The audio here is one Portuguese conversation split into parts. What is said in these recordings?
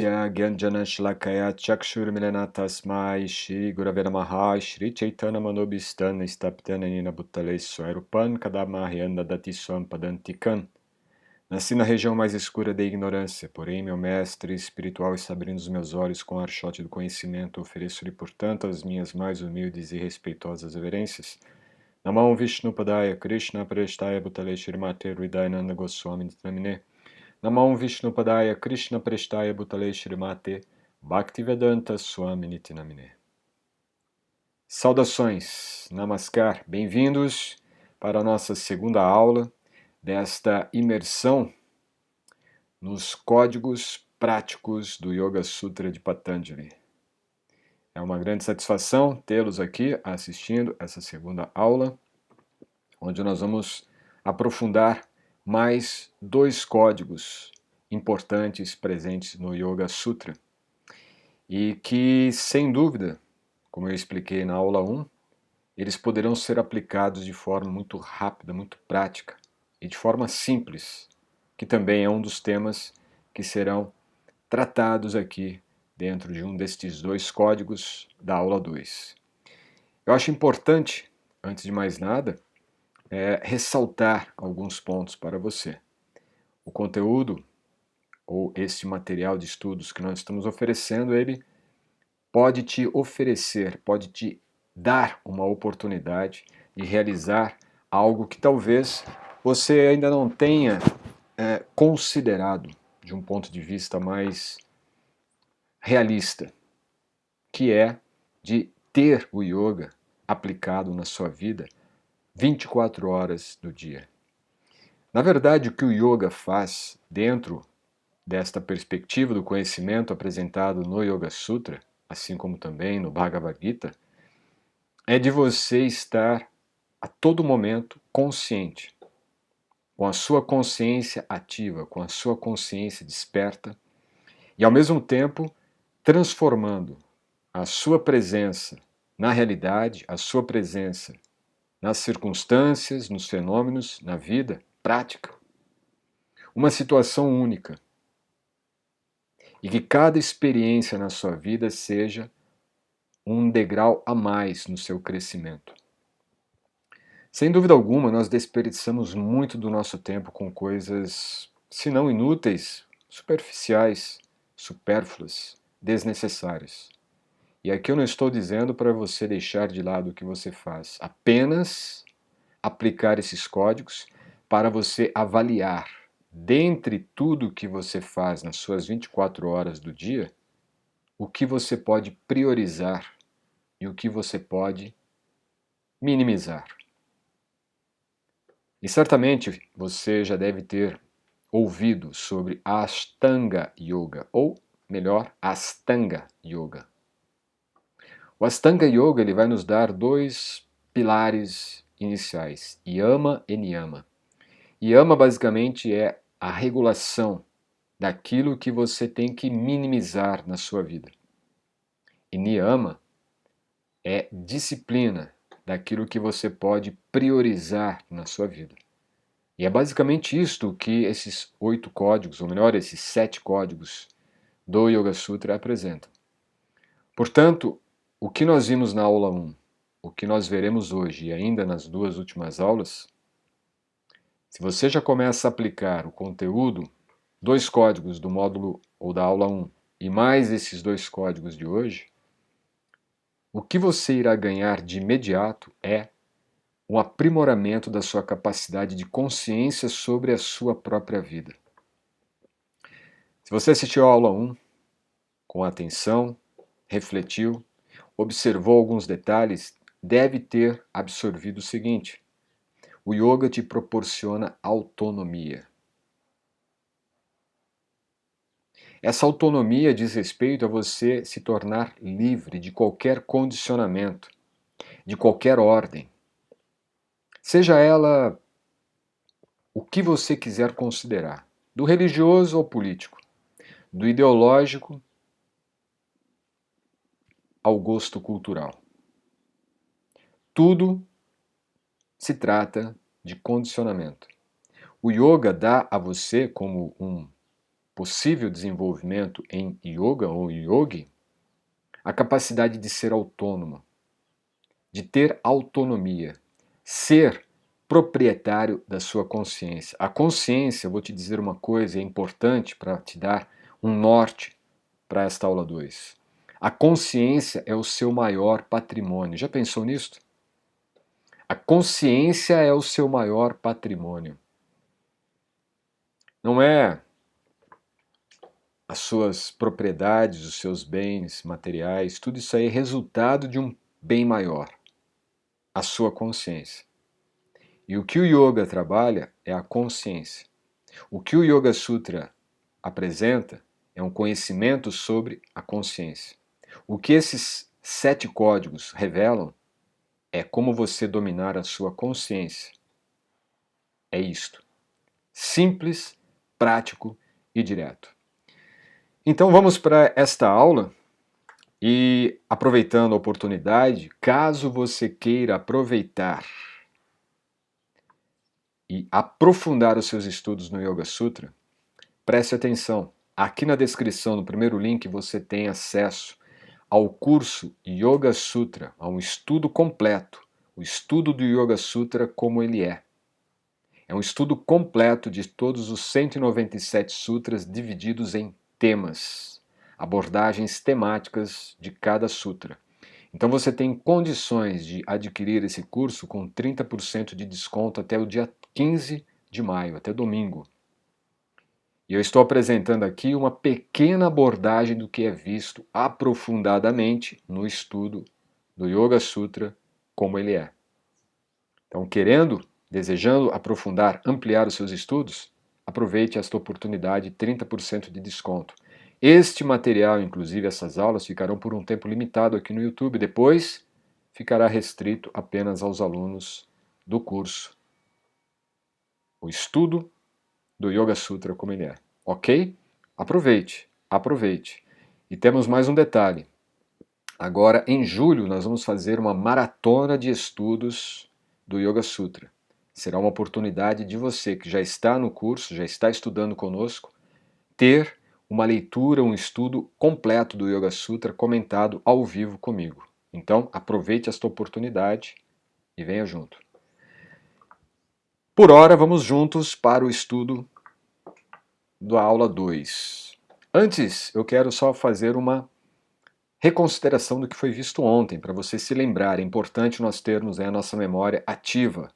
Gyanjana Shlakaya Chakshurmilana Tasmai Shri Gurave Namaha Shri Chaitanya Manobistana Staptana Nina Bhutale Swarupan Kadamahyanda Datiswam Padantikan. Nasci na região mais escura da ignorância, porém meu mestre espiritual está abrindo os meus olhos com o archote do conhecimento. Ofereço-lhe, portanto, as minhas mais humildes e respeitosas reverências. Namah Vishnu Padaya Krishna Prestaya Bhutale Shrimate Hridayananda Goswami Namine. Namah Vishnu Padaya Krishna Prestaya Bhutale Shrimate Bhaktivedanta Swami Niti Namine. Saudações, Namaskar, bem-vindos para a nossa segunda aula desta imersão nos códigos práticos do Yoga Sutra de Patanjali. É uma grande satisfação tê-los aqui assistindo essa segunda aula, onde nós vamos aprofundar mais 2 códigos importantes presentes no Yoga Sutra e que, sem dúvida, como eu expliquei na aula 1, eles poderão ser aplicados de forma muito rápida, muito prática e de forma simples, que também é um dos temas que serão tratados aqui dentro de um destes 2 códigos da aula 2. Eu acho importante, antes de mais nada, ressaltar alguns pontos para você. O conteúdo, ou este material de estudos que nós estamos oferecendo, ele pode te oferecer, pode te dar uma oportunidade de realizar algo que talvez você ainda não tenha considerado de um ponto de vista mais realista, que é de ter o yoga aplicado na sua vida 24 horas do dia. Na verdade, o que o yoga faz dentro desta perspectiva do conhecimento apresentado no Yoga Sutra, assim como também no Bhagavad Gita, é de você estar a todo momento consciente, com a sua consciência ativa, com a sua consciência desperta e ao mesmo tempo transformando a sua presença na realidade, a sua presença nas circunstâncias, nos fenômenos, na vida prática, uma situação única. E que cada experiência na sua vida seja um degrau a mais no seu crescimento. Sem dúvida alguma, nós desperdiçamos muito do nosso tempo com coisas, se não inúteis, superficiais, supérfluas, desnecessárias. E aqui eu não estou dizendo para você deixar de lado o que você faz, apenas aplicar esses códigos para você avaliar, dentre tudo que você faz nas suas 24 horas do dia, o que você pode priorizar e o que você pode minimizar. E certamente você já deve ter ouvido sobre Ashtanga Yoga, ou melhor, Astanga Yoga. O Astanga Yoga ele vai nos dar 2 pilares iniciais, Yama e Niyama. Yama basicamente é a regulação daquilo que você tem que minimizar na sua vida. E Niyama é disciplina daquilo que você pode priorizar na sua vida. E é basicamente isto que esses 8 códigos, ou melhor, esses 7 códigos do Yoga Sutra apresentam. Portanto, o que nós vimos na aula 1, o que nós veremos hoje e ainda nas 2 últimas aulas, se você já começa a aplicar o conteúdo, 2 códigos do módulo ou da aula 1 e mais esses 2 códigos de hoje, o que você irá ganhar de imediato é um aprimoramento da sua capacidade de consciência sobre a sua própria vida. Se você assistiu à aula 1 com atenção, refletiu, observou alguns detalhes, deve ter absorvido o seguinte: o yoga te proporciona autonomia. Essa autonomia diz respeito a você se tornar livre de qualquer condicionamento, de qualquer ordem. Seja ela o que você quiser considerar, do religioso ao político, do ideológico ao gosto cultural. Tudo se trata de condicionamento. O yoga dá a você, como um possível desenvolvimento em yoga ou yogi, a capacidade de ser autônomo, de ter autonomia, ser proprietário da sua consciência. A consciência, vou te dizer uma coisa, é importante para te dar um norte para esta aula 2. A consciência é o seu maior patrimônio. Já pensou nisso? A consciência é o seu maior patrimônio. Não é as suas propriedades, os seus bens materiais, tudo isso aí é resultado de um bem maior, a sua consciência. E o que o yoga trabalha é a consciência. O que o Yoga Sutra apresenta é um conhecimento sobre a consciência. O que esses 7 códigos revelam é como você dominar a sua consciência. É isto. Simples, prático e direto. Então vamos para esta aula e, aproveitando a oportunidade, caso você queira aproveitar e aprofundar os seus estudos no Yoga Sutra, preste atenção. Aqui na descrição, no primeiro link, você tem acesso ao curso Yoga Sutra, a um estudo completo, o estudo do Yoga Sutra como ele é. É um estudo completo de todos os 197 sutras divididos em temas, abordagens temáticas de cada sutra. Então você tem condições de adquirir esse curso com 30% de desconto até o dia 15 de maio, até domingo. E eu estou apresentando aqui uma pequena abordagem do que é visto aprofundadamente no estudo do Yoga Sutra como ele é. Então, desejando aprofundar, ampliar os seus estudos, aproveite esta oportunidade, 30% de desconto. Este material, inclusive essas aulas, ficarão por um tempo limitado aqui no YouTube. Depois, ficará restrito apenas aos alunos do curso. O estudo do Yoga Sutra como ele é. Ok? Aproveite, aproveite. E temos mais um detalhe. Agora, em julho, nós vamos fazer uma maratona de estudos do Yoga Sutra. Será uma oportunidade de você que já está no curso, já está estudando conosco, ter uma leitura, um estudo completo do Yoga Sutra comentado ao vivo comigo. Então, aproveite esta oportunidade e venha junto. Por hora, vamos juntos para o estudo da aula 2. Antes, eu quero só fazer uma reconsideração do que foi visto ontem, para você se lembrar. É importante nós termos a nossa memória ativa.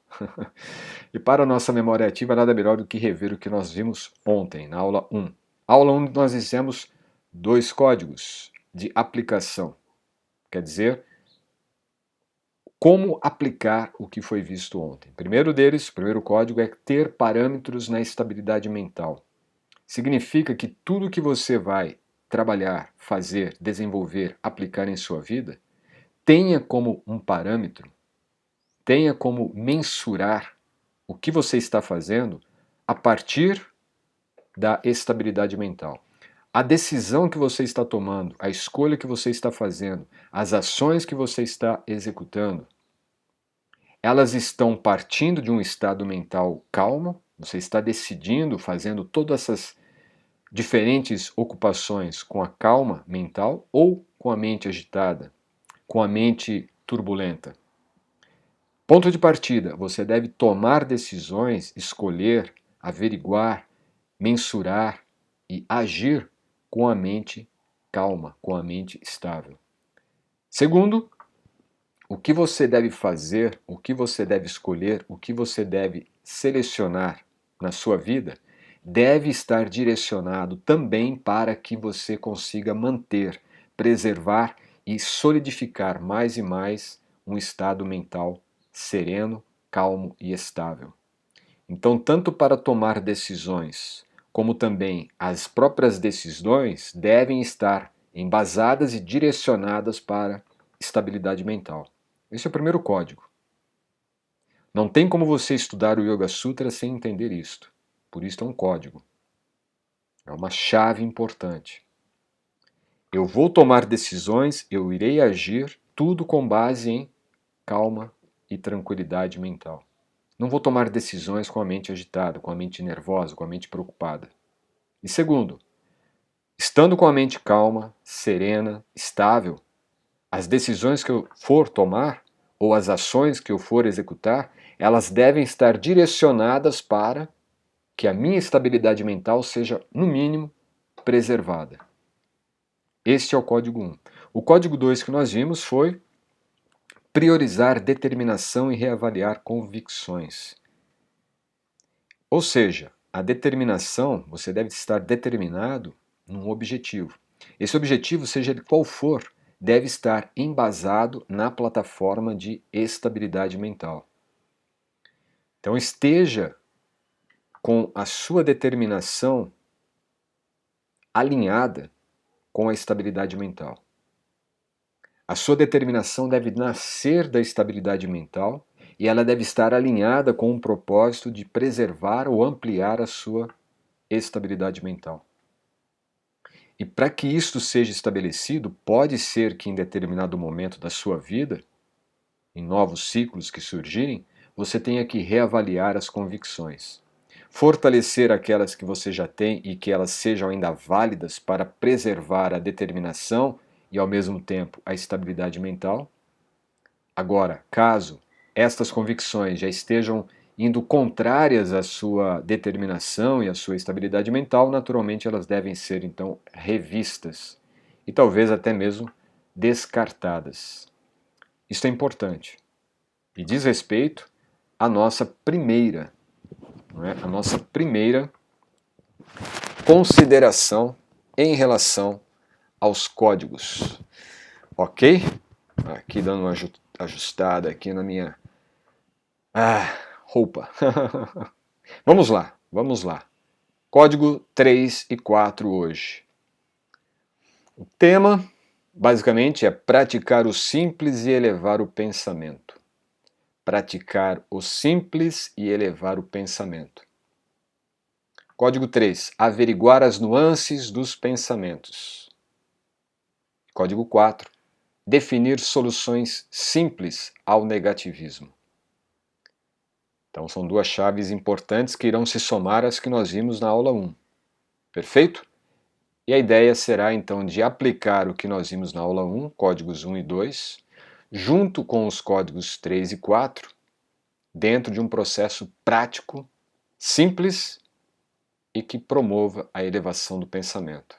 E para a nossa memória ativa, nada melhor do que rever o que nós vimos ontem, na aula 1. Aula 1 nós dissemos 2 códigos de aplicação. Quer dizer, como aplicar o que foi visto ontem. O primeiro deles, o primeiro código, é ter parâmetros na estabilidade mental. Significa que tudo que você vai trabalhar, fazer, desenvolver, aplicar em sua vida, tenha como um parâmetro, tenha como mensurar o que você está fazendo a partir da estabilidade mental. A decisão que você está tomando, a escolha que você está fazendo, as ações que você está executando, elas estão partindo de um estado mental calmo, você está decidindo, fazendo todas essas diferentes ocupações com a calma mental ou com a mente agitada, com a mente turbulenta. Ponto de partida, você deve tomar decisões, escolher, averiguar, mensurar e agir com a mente calma, com a mente estável. Segundo, o que você deve fazer, o que você deve escolher, o que você deve selecionar na sua vida deve estar direcionado também para que você consiga manter, preservar e solidificar mais e mais um estado mental sereno, calmo e estável. Então, tanto para tomar decisões, como também as próprias decisões devem estar embasadas e direcionadas para estabilidade mental. Esse é o primeiro código. Não tem como você estudar o Yoga Sutra sem entender isto. Por isso é um código. É uma chave importante. Eu vou tomar decisões, eu irei agir, tudo com base em calma e tranquilidade mental. Não vou tomar decisões com a mente agitada, com a mente nervosa, com a mente preocupada. E segundo, Estando com a mente calma, serena, estável, as decisões que eu for tomar ou as ações que eu for executar, elas devem estar direcionadas para que a minha estabilidade mental seja, no mínimo, preservada. Este é o código 1. O código 2 que nós vimos foi priorizar determinação e reavaliar convicções. Ou seja, a determinação, você deve estar determinado num objetivo. Esse objetivo, seja ele qual for, deve estar embasado na plataforma de estabilidade mental. Então esteja com a sua determinação alinhada com a estabilidade mental. A sua determinação deve nascer da estabilidade mental e ela deve estar alinhada com o propósito de preservar ou ampliar a sua estabilidade mental. E para que isto seja estabelecido, pode ser que em determinado momento da sua vida, em novos ciclos que surgirem, você tenha que reavaliar as convicções. Fortalecer aquelas que você já tem e que elas sejam ainda válidas para preservar a determinação e ao mesmo tempo a estabilidade mental. Agora, caso estas convicções já estejam indo contrárias à sua determinação e à sua estabilidade mental, naturalmente elas devem ser então revistas e talvez até mesmo descartadas. Isso é importante e diz respeito à nossa primeira, a nossa primeira consideração em relação aos códigos. Ok? Aqui dando uma ajustada aqui na minha roupa. Vamos lá, vamos lá. Código 3 e 4 hoje. O tema, basicamente, é praticar o simples e elevar o pensamento. Praticar o simples e elevar o pensamento. Código 3. Averiguar as nuances dos pensamentos. Código 4. Definir soluções simples ao negativismo. Então são duas chaves importantes que irão se somar às que nós vimos na aula 1. Perfeito? E a ideia será então de aplicar o que nós vimos na aula 1, códigos 1 e 2, junto com os códigos 3 e 4, dentro de um processo prático, simples e que promova a elevação do pensamento.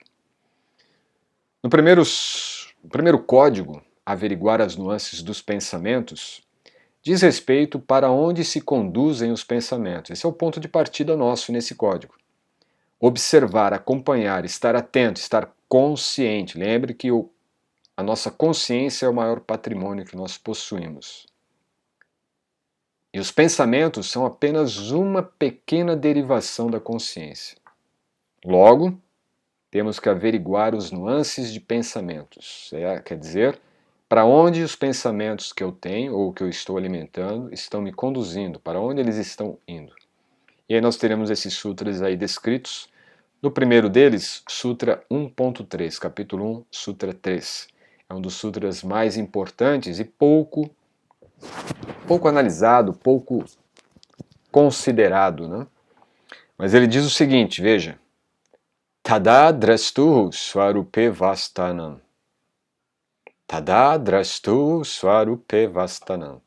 No primeiro código, averiguar as nuances dos pensamentos, diz respeito para onde se conduzem os pensamentos. Esse é o ponto de partida nosso nesse código. Observar, acompanhar, estar atento, estar consciente. Lembre que a nossa consciência é o maior patrimônio que nós possuímos. E os pensamentos são apenas uma pequena derivação da consciência. Logo, temos que averiguar os nuances de pensamentos. Quer dizer, para onde os pensamentos que eu tenho ou que eu estou alimentando estão me conduzindo, para onde eles estão indo. E aí nós teremos esses sutras aí descritos. No primeiro deles, Sutra 1.3, capítulo 1, Sutra 3. É um dos sutras mais importantes e pouco analisado, pouco considerado, né? Mas ele diz o seguinte, veja: Tada drastu swarupe vastanam. Tada drastu swarupe vastanam.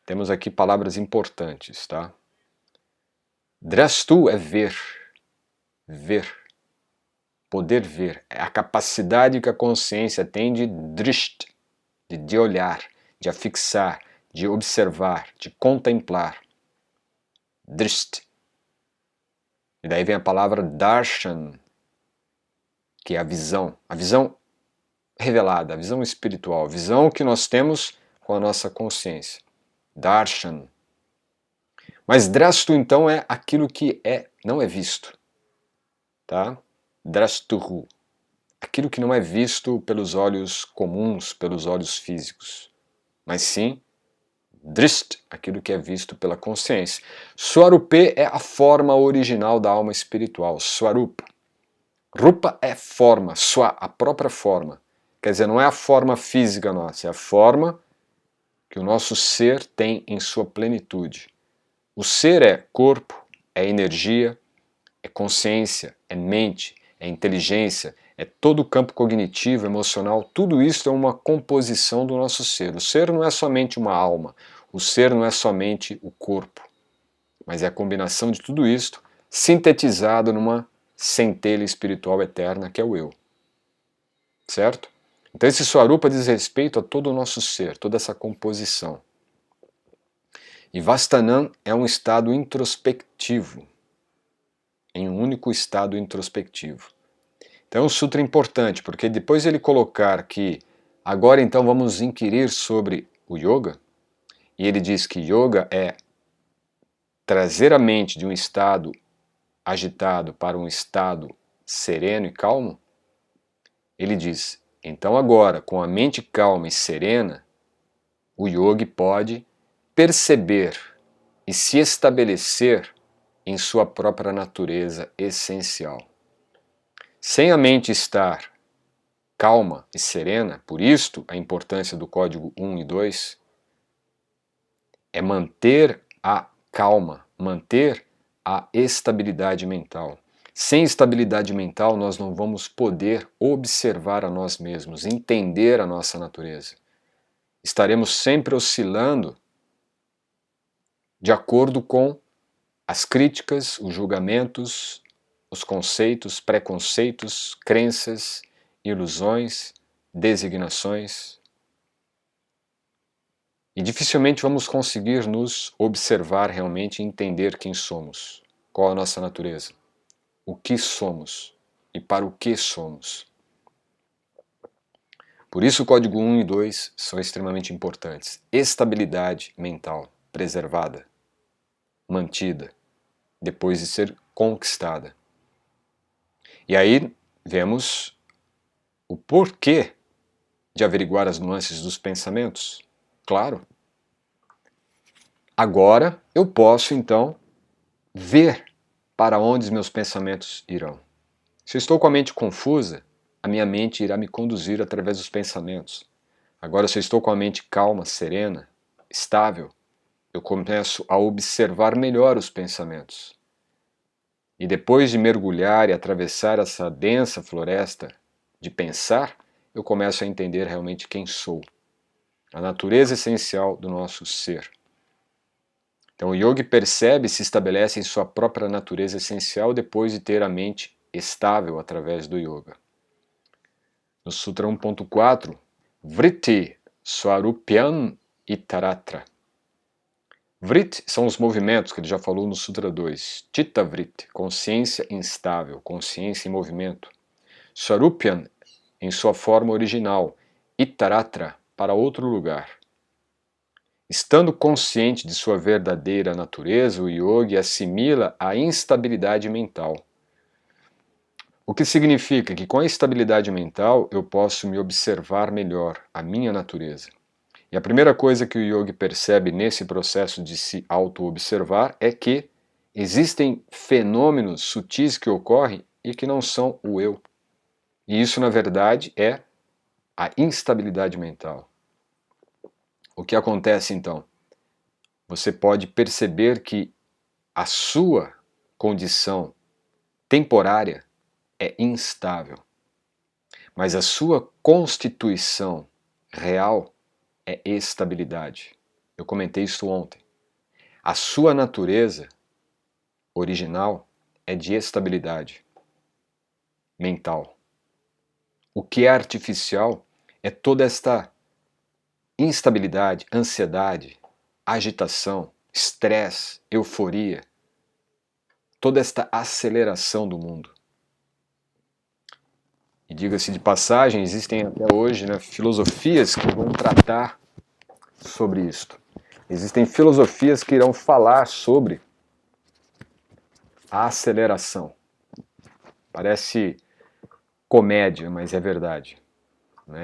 Temos aqui palavras importantes, tá? Drastu é ver. Ver. Poder ver. É a capacidade que a consciência tem de drisht, de olhar, de afixar, de observar, de contemplar. Drisht. E daí vem a palavra darshan, que é a visão revelada, a visão espiritual, a visão que nós temos com a nossa consciência. Darshan. Mas drastu então é aquilo que não é visto. Tá? Drastuhu. Aquilo que não é visto pelos olhos comuns, pelos olhos físicos. Mas sim, drist, aquilo que é visto pela consciência. Swarupe é a forma original da alma espiritual. Swarupa. Rupa é forma, a própria forma. Quer dizer, não é a forma física nossa, é a forma que o nosso ser tem em sua plenitude. O ser é corpo, é energia, é consciência, é mente, é inteligência, é todo o campo cognitivo, emocional, tudo isso é uma composição do nosso ser. O ser não é somente uma alma, o ser não é somente o corpo, mas é a combinação de tudo isso sintetizado numa centelha espiritual eterna que é o eu. Certo? Então esse Swarupa diz respeito a todo o nosso ser, toda essa composição. E Vastanam é um estado introspectivo, em um único estado introspectivo. Então é um sutra importante, porque depois ele colocar que agora então vamos inquirir sobre o yoga, e ele diz que yoga é trazer a mente de um estado agitado para um estado sereno e calmo, ele diz, então agora, com a mente calma e serena, o yogi pode perceber e se estabelecer em sua própria natureza essencial. Sem a mente estar calma e serena, por isto a importância do código 1 e 2, é manter a calma, manter a estabilidade mental. Sem estabilidade mental, nós não vamos poder observar a nós mesmos, entender a nossa natureza. Estaremos sempre oscilando de acordo com as críticas, os julgamentos, os conceitos, preconceitos, crenças, ilusões, designações. E dificilmente vamos conseguir nos observar realmente e entender quem somos, qual a nossa natureza, o que somos e para o que somos. Por isso o código 1 e 2 são extremamente importantes. Estabilidade mental preservada, mantida, depois de ser conquistada. E aí vemos o porquê de averiguar as nuances dos pensamentos. Claro. Agora eu posso então ver para onde os meus pensamentos irão. Se eu estou com a mente confusa, a minha mente irá me conduzir através dos pensamentos. Agora, se eu estou com a mente calma, serena, estável, eu começo a observar melhor os pensamentos. E depois de mergulhar e atravessar essa densa floresta de pensar, eu começo a entender realmente quem sou, a natureza essencial do nosso ser. Então o yogi percebe e se estabelece em sua própria natureza essencial depois de ter a mente estável através do yoga. No Sutra 1.4, Vritti Swarupyam Itaratra. Vritti são os movimentos que ele já falou no Sutra 2. Chitta Vritti, consciência instável, consciência em movimento. Swarupyam, em sua forma original. Itaratra, para outro lugar. Estando consciente de sua verdadeira natureza, o yogi assimila a instabilidade mental. O que significa que com a estabilidade mental eu posso me observar melhor, a minha natureza. E a primeira coisa que o yogi percebe nesse processo de se auto-observar é que existem fenômenos sutis que ocorrem e que não são o eu. E isso, na verdade, é a instabilidade mental. O que acontece então? Você pode perceber que a sua condição temporária é instável, mas a sua constituição real é estabilidade. Eu comentei isso ontem. A sua natureza original é de estabilidade mental. O que é artificial é toda esta instabilidade, ansiedade, agitação, estresse, euforia, toda esta aceleração do mundo. E diga-se de passagem, existem até hoje filosofias que vão tratar sobre isto. Existem filosofias que irão falar sobre a aceleração. Parece comédia, mas é verdade.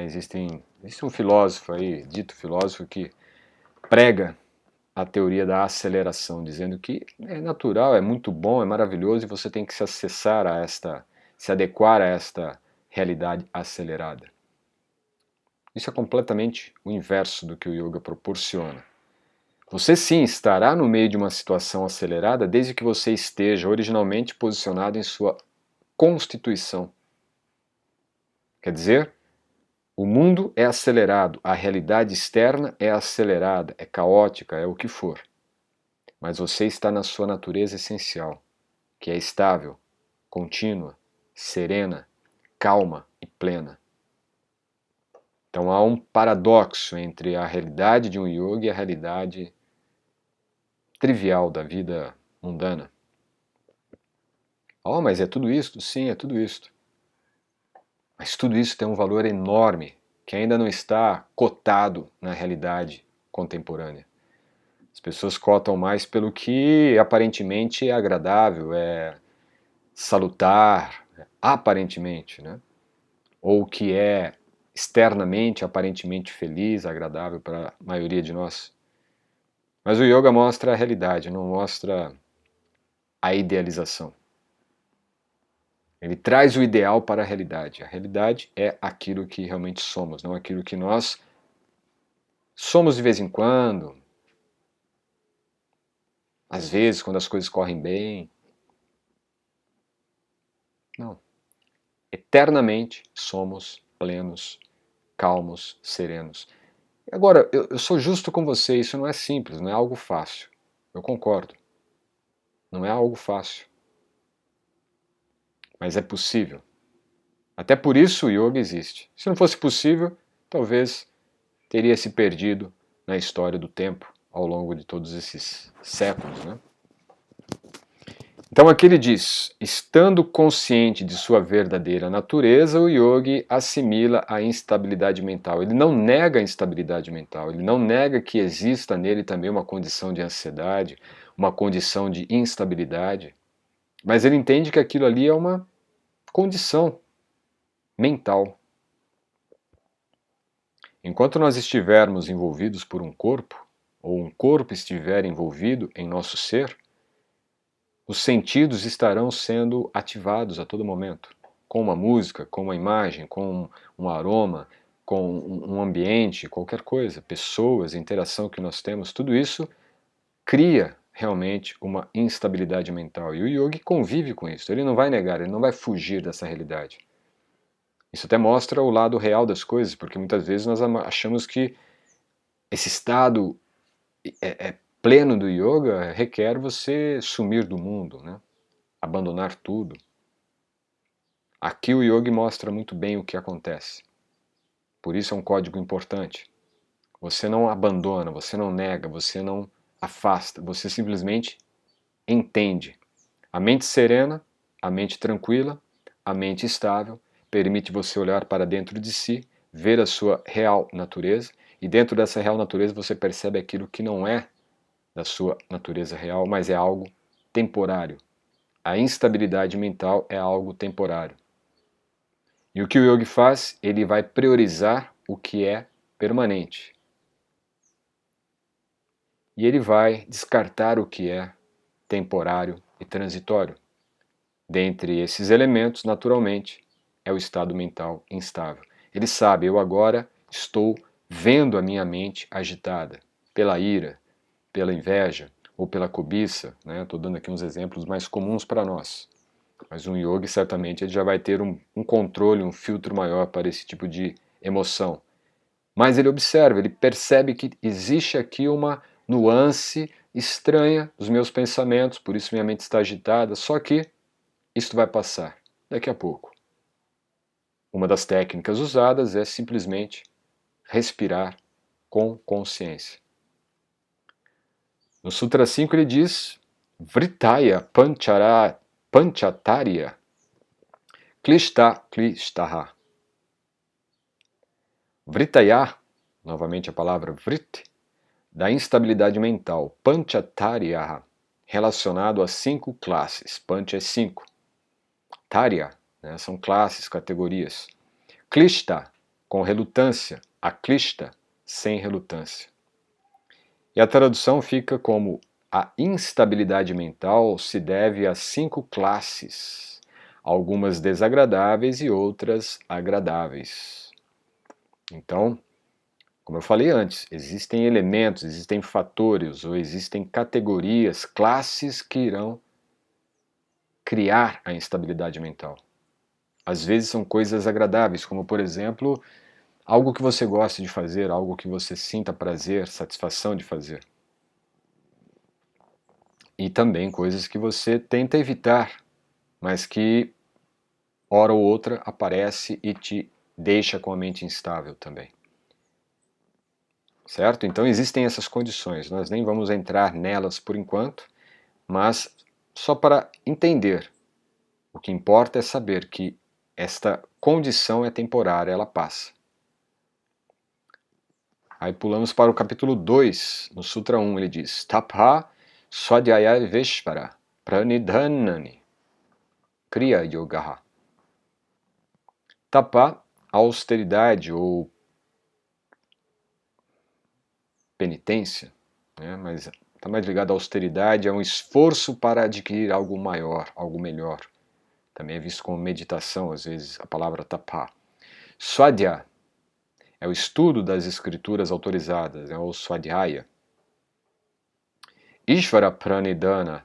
Existe um filósofo aí, dito filósofo, que prega a teoria da aceleração, dizendo que é natural, é muito bom, é maravilhoso e você tem que se acessar a se adequar a esta realidade acelerada. Isso é completamente o inverso do que o yoga proporciona. Você sim estará no meio de uma situação acelerada desde que você esteja originalmente posicionado em sua constituição. Quer dizer, o mundo é acelerado, a realidade externa é acelerada, é caótica, é o que for. Mas você está na sua natureza essencial, que é estável, contínua, serena, calma e plena. Então há um paradoxo entre a realidade de um yogi e a realidade trivial da vida mundana. Oh, mas é tudo isto? Sim, é tudo isto. Mas tudo isso tem um valor enorme que ainda não está cotado na realidade contemporânea. As pessoas cotam mais pelo que aparentemente é agradável, é salutar, aparentemente, né? Ou que é externamente, aparentemente feliz, agradável para a maioria de nós. Mas o yoga mostra a realidade, não mostra a idealização. Ele traz o ideal para a realidade. A realidade é aquilo que realmente somos, não aquilo que nós somos de vez em quando, às vezes, quando as coisas correm bem. Não. Eternamente somos plenos, calmos, serenos. Agora, eu sou justo com você, isso não é simples, não é algo fácil. Eu concordo. Não é algo fácil. Mas é possível. Até por isso o yoga existe. Se não fosse possível, talvez teria se perdido na história do tempo ao longo de todos esses séculos, né? Então aqui ele diz, estando consciente de sua verdadeira natureza, o yogi assimila a instabilidade mental. Ele não nega a instabilidade mental, ele não nega que exista nele também uma condição de ansiedade, uma condição de instabilidade, mas ele entende que aquilo ali é uma condição mental. Enquanto nós estivermos envolvidos por um corpo, ou um corpo estiver envolvido em nosso ser, os sentidos estarão sendo ativados a todo momento, com uma música, com uma imagem, com um aroma, com um ambiente, qualquer coisa, pessoas, interação que nós temos, tudo isso cria realmente uma instabilidade mental. E o yogi convive com isso, ele não vai negar, ele não vai fugir dessa realidade. Isso até mostra o lado real das coisas, porque muitas vezes nós achamos que esse estado pleno do yoga requer você sumir do mundo, né? Abandonar tudo. Aqui o yogi mostra muito bem o que acontece. Por isso é um código importante. Você não abandona, você não nega, você não afasta, você simplesmente entende. A mente serena, a mente tranquila, a mente estável, permite você olhar para dentro de si, ver a sua real natureza, e dentro dessa real natureza você percebe aquilo que não é da sua natureza real, mas é algo temporário. A instabilidade mental é algo temporário. E o que o yogi faz? Ele vai priorizar o que é permanente. E ele vai descartar o que é temporário e transitório. Dentre esses elementos, naturalmente, é o estado mental instável. Ele sabe, eu agora estou vendo a minha mente agitada pela ira, pela inveja ou pela cobiça. Estou dando aqui uns exemplos mais comuns para nós. Mas um yogi certamente ele já vai ter um controle, um filtro maior para esse tipo de emoção. Mas ele observa, ele percebe que existe aqui uma nuance estranha dos meus pensamentos, por isso minha mente está agitada, só que isso vai passar daqui a pouco. Uma das técnicas usadas é simplesmente respirar com consciência. No Sutra 5 ele diz Vritaya Panchatarya Klishta Klishtaha. Vritaya, novamente a palavra Vrit, da instabilidade mental, Panchatarya, relacionado a 5 classes. Pancha é 5. Tarya, são classes, categorias. Klishta, com relutância. Aklishta, sem relutância. E a tradução fica como a instabilidade mental se deve a 5 classes, algumas desagradáveis e outras agradáveis. Então, como eu falei antes, existem elementos, existem fatores ou existem categorias, classes que irão criar a instabilidade mental. Às vezes são coisas agradáveis, como por exemplo, algo que você gosta de fazer, algo que você sinta prazer, satisfação de fazer. E também coisas que você tenta evitar, mas que hora ou outra aparece e te deixa com a mente instável também. Certo? Então existem essas condições, nós nem vamos entrar nelas por enquanto, mas só para entender. O que importa é saber que esta condição é temporária, ela passa. Aí pulamos para o capítulo 2, no Sutra 1, ele diz: Tapha Swadhyaya Veshvara Pranidhanani Kriya Yogaha. Tapa, austeridade ou penitência, né? Mas está mais ligado à austeridade, é um esforço para adquirir algo maior, algo melhor. Também é visto como meditação, às vezes, a palavra tapa. Swadhyaya é o estudo das escrituras autorizadas, é o Swadhyaya. Ishvara Pranidhana,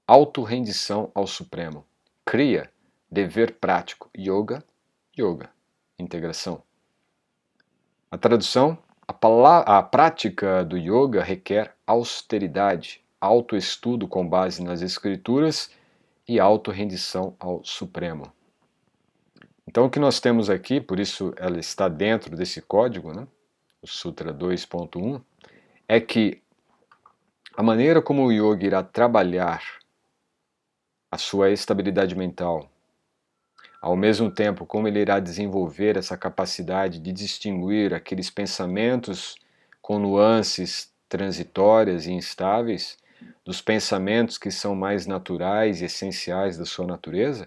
auto-rendição ao Supremo. Kriya, dever prático. Yoga, yoga, integração. A tradução: a prática do yoga requer austeridade, autoestudo com base nas escrituras e auto-rendição ao Supremo. Então o que nós temos aqui, por isso ela está dentro desse código, né, o Sutra 2.1, é que a maneira como o yoga irá trabalhar a sua estabilidade mental, ao mesmo tempo como ele irá desenvolver essa capacidade de distinguir aqueles pensamentos com nuances transitórias e instáveis dos pensamentos que são mais naturais e essenciais da sua natureza,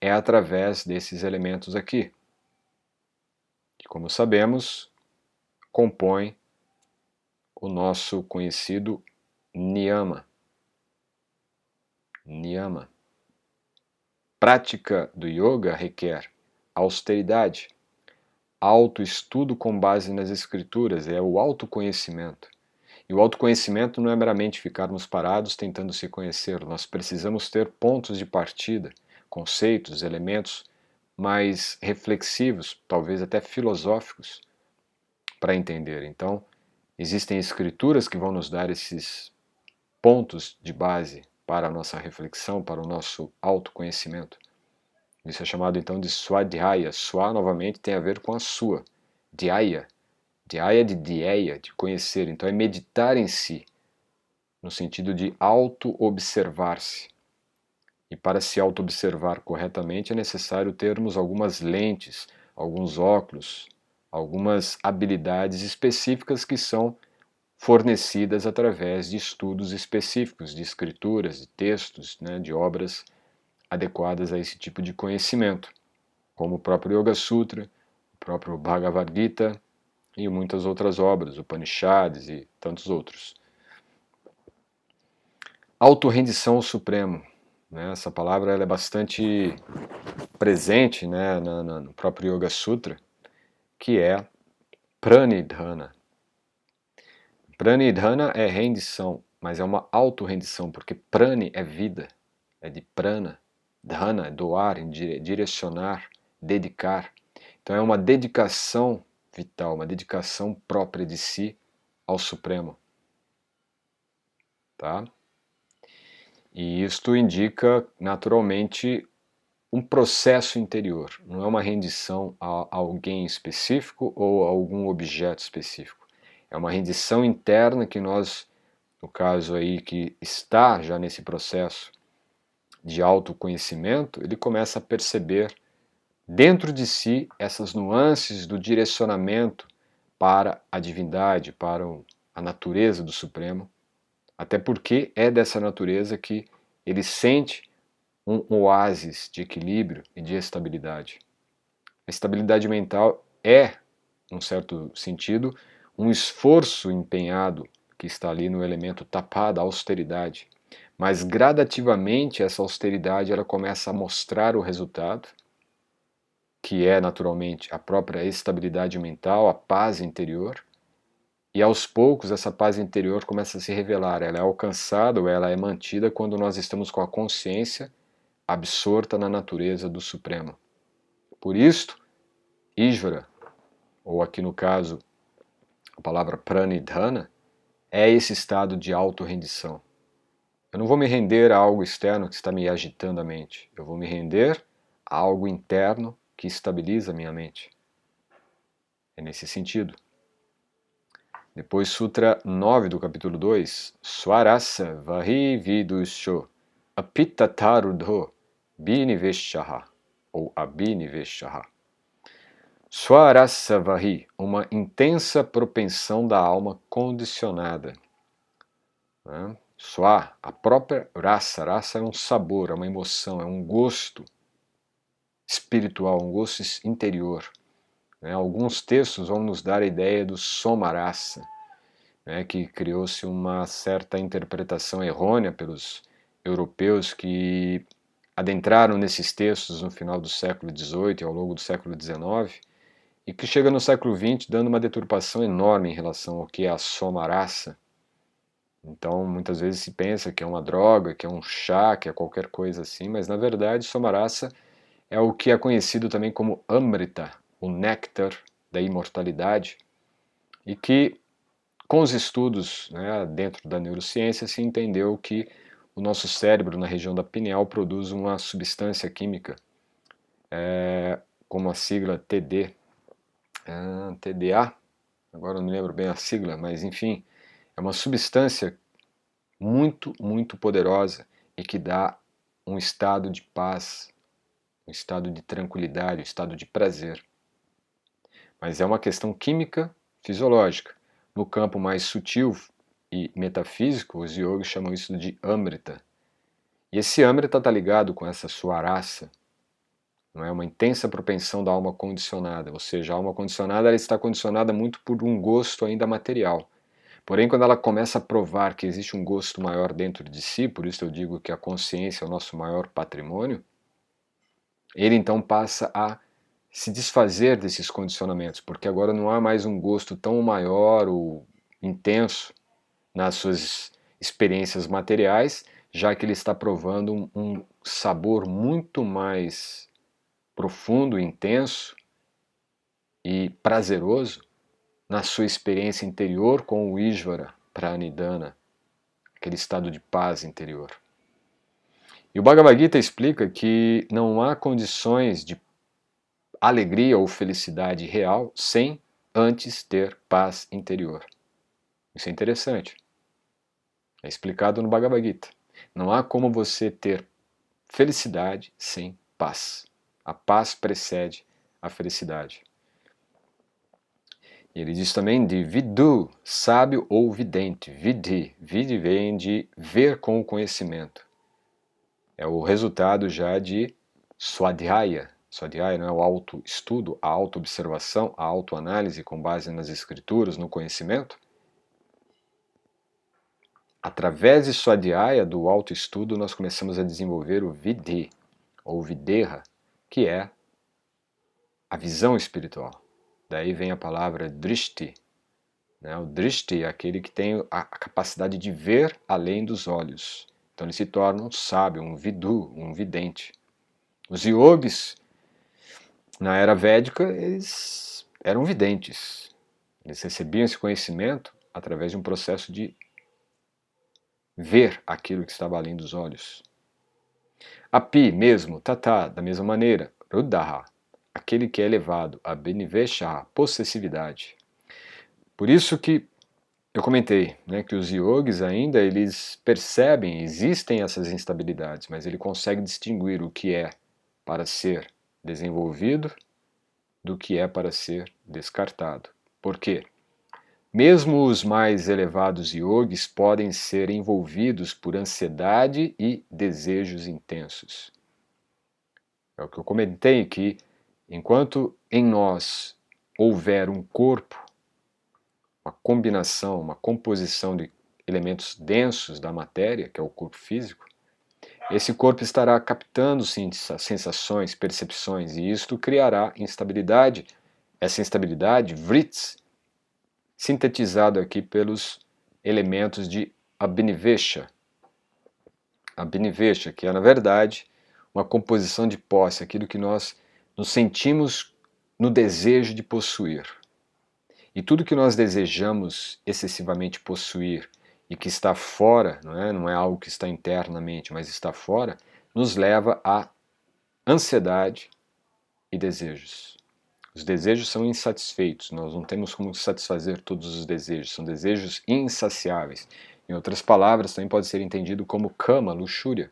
é através desses elementos aqui, que, como sabemos, compõem o nosso conhecido niyama. Niyama. Prática do yoga requer austeridade, autoestudo com base nas escrituras, é o autoconhecimento. E o autoconhecimento não é meramente ficarmos parados tentando se conhecer, nós precisamos ter pontos de partida, conceitos, elementos mais reflexivos, talvez até filosóficos, para entender. Então, existem escrituras que vão nos dar esses pontos de base para a nossa reflexão, para o nosso autoconhecimento. Isso é chamado então de Swadhyaya. Swa, novamente, tem a ver com a sua. Dhyaya. Dhyaya de dhyeya, de conhecer. Então é meditar em si, no sentido de auto-observar-se. E para se auto-observar corretamente é necessário termos algumas lentes, alguns óculos, algumas habilidades específicas que são fornecidas através de estudos específicos, de escrituras, de textos, né, de obras adequadas a esse tipo de conhecimento, como o próprio Yoga Sutra, o próprio Bhagavad Gita e muitas outras obras, Upanishads e tantos outros. Autorrendição ao Supremo. Né? Essa palavra ela é bastante presente, né, no próprio Yoga Sutra, que é Pranidhana. Pranidhana é rendição, mas é uma autorrendição, porque prani é vida, é de prana, dhana é doar, direcionar, dedicar. Então é uma dedicação vital, uma dedicação própria de si ao Supremo. Tá? E isto indica naturalmente um processo interior, não é uma rendição a alguém específico ou a algum objeto específico. É uma rendição interna que nós, no caso aí que está já nesse processo de autoconhecimento, ele começa a perceber dentro de si essas nuances do direcionamento para a divindade, para a natureza do Supremo, até porque é dessa natureza que ele sente um oásis de equilíbrio e de estabilidade. A estabilidade mental é, num certo sentido, um esforço empenhado que está ali no elemento tapá da austeridade. Mas gradativamente essa austeridade ela começa a mostrar o resultado, que é naturalmente a própria estabilidade mental, a paz interior, e aos poucos essa paz interior começa a se revelar, ela é alcançada ou ela é mantida quando nós estamos com a consciência absorta na natureza do Supremo. Por isto, Ishvara, ou aqui no caso a palavra pranidhana, é esse estado de autorrendição. Eu não vou me render a algo externo que está me agitando a mente. Eu vou me render a algo interno que estabiliza a minha mente. É nesse sentido. Depois, Sutra 9 do capítulo 2, Swarasa Vahi Vidusho Apitatarudho Biniveshaha, ou Abiniveshaha. Swarasa Vahi, uma intensa propensão da alma condicionada. Swa, a própria rasa. Rasa é um sabor, é uma emoção, é um gosto espiritual, um gosto interior. Alguns textos vão nos dar a ideia do somarasa, que criou-se uma certa interpretação errônea pelos europeus que adentraram nesses textos no final do século XVIII e ao longo do século XIX, e que chega no século XX dando uma deturpação enorme em relação ao que é a somarasa. Então, muitas vezes se pensa que é uma droga, que é um chá, que é qualquer coisa assim, mas na verdade somarasa é o que é conhecido também como Amrita, o néctar da imortalidade, e que com os estudos dentro da neurociência se entendeu que o nosso cérebro na região da pineal produz uma substância química, como a sigla TDA, agora eu não me lembro bem a sigla, mas enfim, é uma substância muito, muito poderosa e que dá um estado de paz, um estado de tranquilidade, um estado de prazer. Mas é uma questão química, fisiológica. No campo mais sutil e metafísico, os yogis chamam isso de Amrita. E esse Amrita está ligado com essa sua raça, não é? Uma intensa propensão da alma condicionada, ou seja, a alma condicionada ela está condicionada muito por um gosto ainda material. Porém, quando ela começa a provar que existe um gosto maior dentro de si, por isso eu digo que a consciência é o nosso maior patrimônio, ele então passa a se desfazer desses condicionamentos, porque agora não há mais um gosto tão maior ou intenso nas suas experiências materiais, já que ele está provando um sabor muito mais profundo, intenso e prazeroso na sua experiência interior com o Ishvara, Pranidhana, aquele estado de paz interior. E o Bhagavad Gita explica que não há condições de alegria ou felicidade real sem antes ter paz interior. Isso é interessante. É explicado no Bhagavad Gita. Não há como você ter felicidade sem paz. A paz precede a felicidade. E ele diz também de vidu, sábio ou vidente. Vidhi. Vidhi vem de ver com o conhecimento. É o resultado já de swadhyaya. Swadhyaya não é o autoestudo, a autoobservação, a autoanálise com base nas escrituras, no conhecimento. Através de swadhyaya, do autoestudo, nós começamos a desenvolver o vidhi, ou videha, que é a visão espiritual. Daí vem a palavra drishti. O drishti é aquele que tem a capacidade de ver além dos olhos. Então ele se torna um sábio, um vidu, um vidente. Os yogis, na era védica, eles eram videntes. Eles recebiam esse conhecimento através de um processo de ver aquilo que estava além dos olhos. Api mesmo, tata, da mesma maneira, ruddhaha, aquele que é elevado, a benivesha, possessividade. Por isso que eu comentei que os yogis ainda eles percebem, existem essas instabilidades, mas ele consegue distinguir o que é para ser desenvolvido do que é para ser descartado. Por quê? Mesmo os mais elevados yogis podem ser envolvidos por ansiedade e desejos intensos. É o que eu comentei, que enquanto em nós houver um corpo, uma combinação, uma composição de elementos densos da matéria, que é o corpo físico, esse corpo estará captando sensações, percepções, e isto criará instabilidade. Essa instabilidade, vrits, sintetizado aqui pelos elementos de Abhinivesha. Abhinivesha, que é, na verdade, uma composição de posse, aquilo que nós nos sentimos no desejo de possuir. E tudo que nós desejamos excessivamente possuir e que está fora, não é algo que está internamente, mas está fora, nos leva a ansiedade e desejos. Os desejos são insatisfeitos, nós não temos como satisfazer todos os desejos, são desejos insaciáveis. Em outras palavras, também pode ser entendido como cama, luxúria.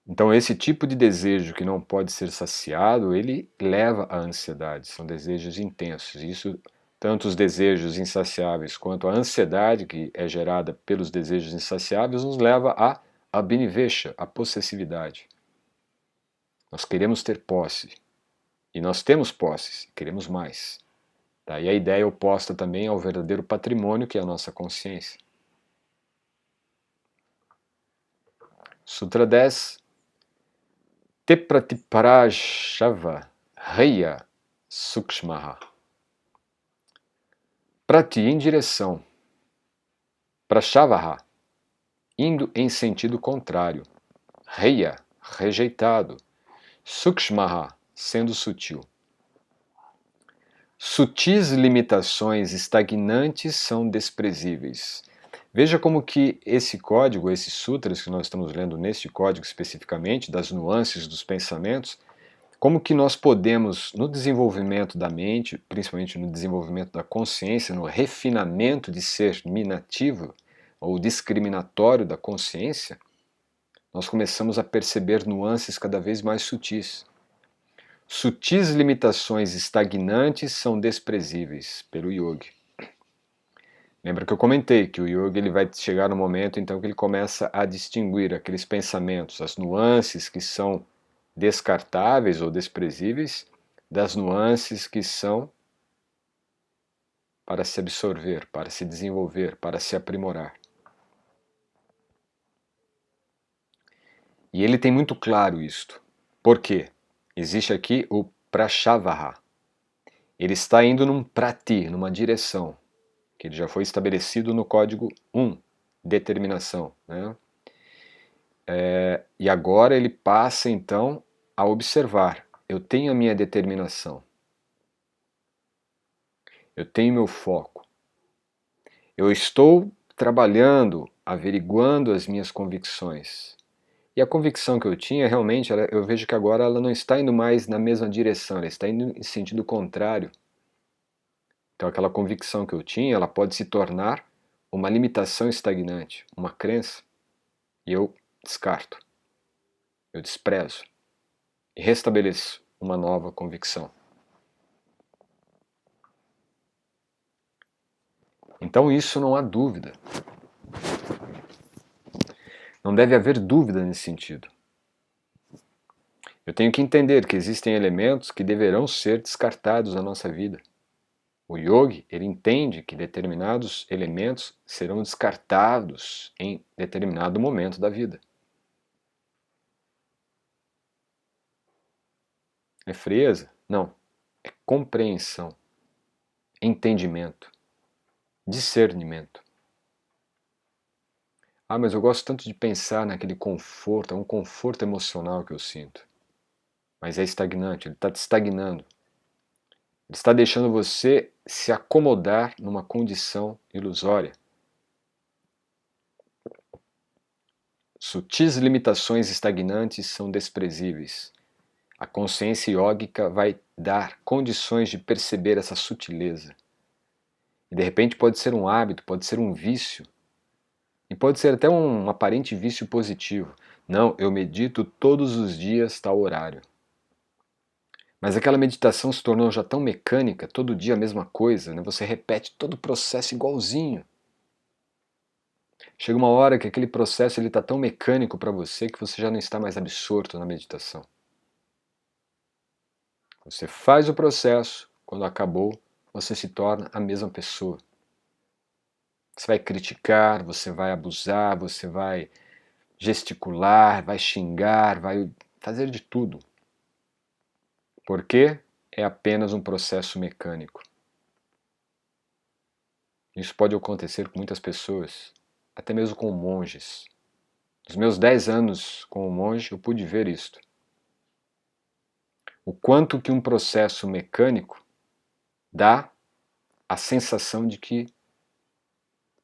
Então esse tipo de desejo que não pode ser saciado, ele leva à ansiedade, são desejos intensos. Isso, tanto os desejos insaciáveis quanto a ansiedade que é gerada pelos desejos insaciáveis, nos leva a abhinivesha, a possessividade. Nós queremos ter posse, e nós temos posses, queremos mais. Tá? E a ideia oposta também ao verdadeiro patrimônio, que é a nossa consciência. Sutra 10. Te pratiparajava Raya Sukshmaha. Prati, em direção. Prashavaha, indo em sentido contrário. Raya, rejeitado. Sukshmaha, sendo sutil. Sutis limitações estagnantes são desprezíveis. Veja como que esse código, esses sutras que nós estamos lendo neste código especificamente, das nuances dos pensamentos, como que nós podemos, no desenvolvimento da mente, principalmente no desenvolvimento da consciência, no refinamento de ser minativo ou discriminatório da consciência, nós começamos a perceber nuances cada vez mais sutis. Sutis limitações estagnantes são desprezíveis pelo yogi. Lembra que eu comentei que o yogi ele vai chegar no momento então que ele começa a distinguir aqueles pensamentos, as nuances que são descartáveis ou desprezíveis, das nuances que são para se absorver, para se desenvolver, para se aprimorar. E ele tem muito claro isto. Por quê? Existe aqui o prashavaha. Ele está indo num prati, numa direção, que ele já foi estabelecido no código 1, determinação. Né? E agora ele passa então a observar. Eu tenho a minha determinação. Eu tenho meu foco. Eu estou trabalhando, averiguando as minhas convicções. E a convicção que eu tinha, realmente, eu vejo que agora ela não está indo mais na mesma direção, ela está indo em sentido contrário. Então aquela convicção que eu tinha, ela pode se tornar uma limitação estagnante, uma crença, e eu descarto, eu desprezo e restabeleço uma nova convicção. Então isso não há dúvida. Não deve haver dúvida nesse sentido. Eu tenho que entender que existem elementos que deverão ser descartados na nossa vida. O yogi, ele entende que determinados elementos serão descartados em determinado momento da vida. É frieza? Não. É compreensão, entendimento, discernimento. Ah, mas eu gosto tanto de pensar naquele conforto, é um conforto emocional que eu sinto. Mas é estagnante, ele está te estagnando. Ele está deixando você se acomodar numa condição ilusória. Sutis limitações estagnantes são desprezíveis. A consciência yógica vai dar condições de perceber essa sutileza. E de repente pode ser um hábito, pode ser um vício. E pode ser até um aparente vício positivo. Não, eu medito todos os dias tal horário. Mas aquela meditação se tornou já tão mecânica, todo dia a mesma coisa, né? Você repete todo o processo igualzinho. Chega uma hora que aquele processo está tão mecânico para você que você já não está mais absorto na meditação. Você faz o processo, quando acabou, você se torna a mesma pessoa. Você vai criticar, você vai abusar, você vai gesticular, vai xingar, vai fazer de tudo. Porque é apenas um processo mecânico. Isso pode acontecer com muitas pessoas, até mesmo com monges. Nos meus 10 anos como monge, eu pude ver isto. O quanto que um processo mecânico dá a sensação de que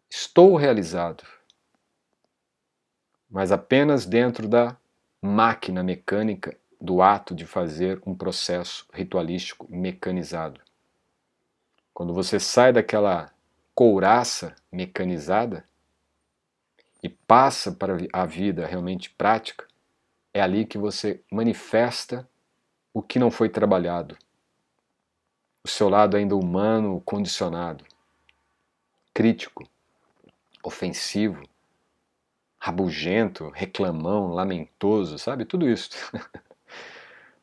estou realizado, mas apenas dentro da máquina mecânica do ato de fazer um processo ritualístico mecanizado. Quando você sai daquela couraça mecanizada e passa para a vida realmente prática, é ali que você manifesta o que não foi trabalhado, o seu lado ainda humano, condicionado, crítico, ofensivo, rabugento, reclamão, lamentoso, sabe? Tudo isso.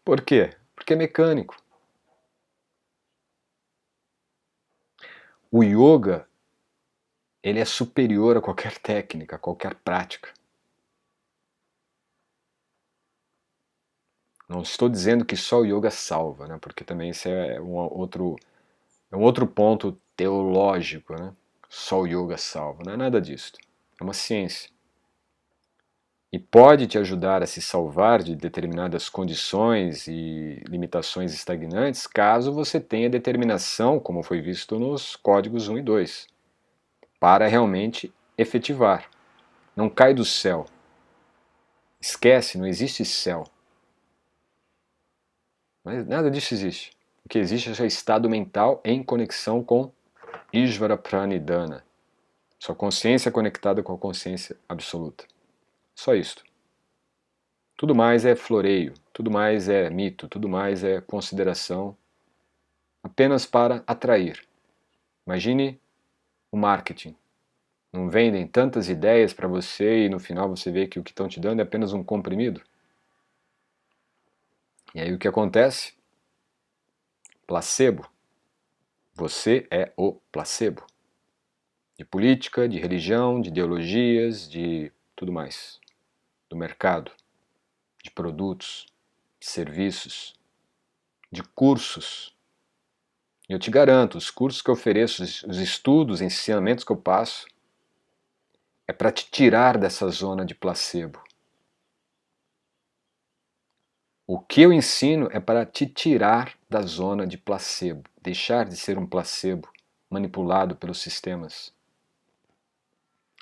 Por quê? Porque é mecânico. O yoga, ele é superior a qualquer técnica, a qualquer prática. Não estou dizendo que só o yoga salva, né? Porque também isso é um outro ponto teológico, né? Só o yoga salva. Não é nada disso. É uma ciência. E pode te ajudar a se salvar de determinadas condições e limitações estagnantes caso você tenha determinação, como foi visto nos códigos 1 e 2, para realmente efetivar. Não cai do céu. Esquece, não existe céu. Mas nada disso existe. O que existe é o seu estado mental em conexão com Ishvara Pranidhana. Sua consciência conectada com a consciência absoluta. Só isto. Tudo mais é floreio, tudo mais é mito, tudo mais é consideração apenas para atrair. Imagine o marketing. Não vendem tantas ideias para você e no final você vê que o que estão te dando é apenas um comprimido? E aí o que acontece? Placebo. Você é o placebo. De política, de religião, de ideologias, de tudo mais. Do mercado, de produtos, de serviços, de cursos. E eu te garanto, os cursos que eu ofereço, os estudos, os ensinamentos que eu passo, é para te tirar dessa zona de placebo. O que eu ensino é para te tirar da zona de placebo, deixar de ser um placebo manipulado pelos sistemas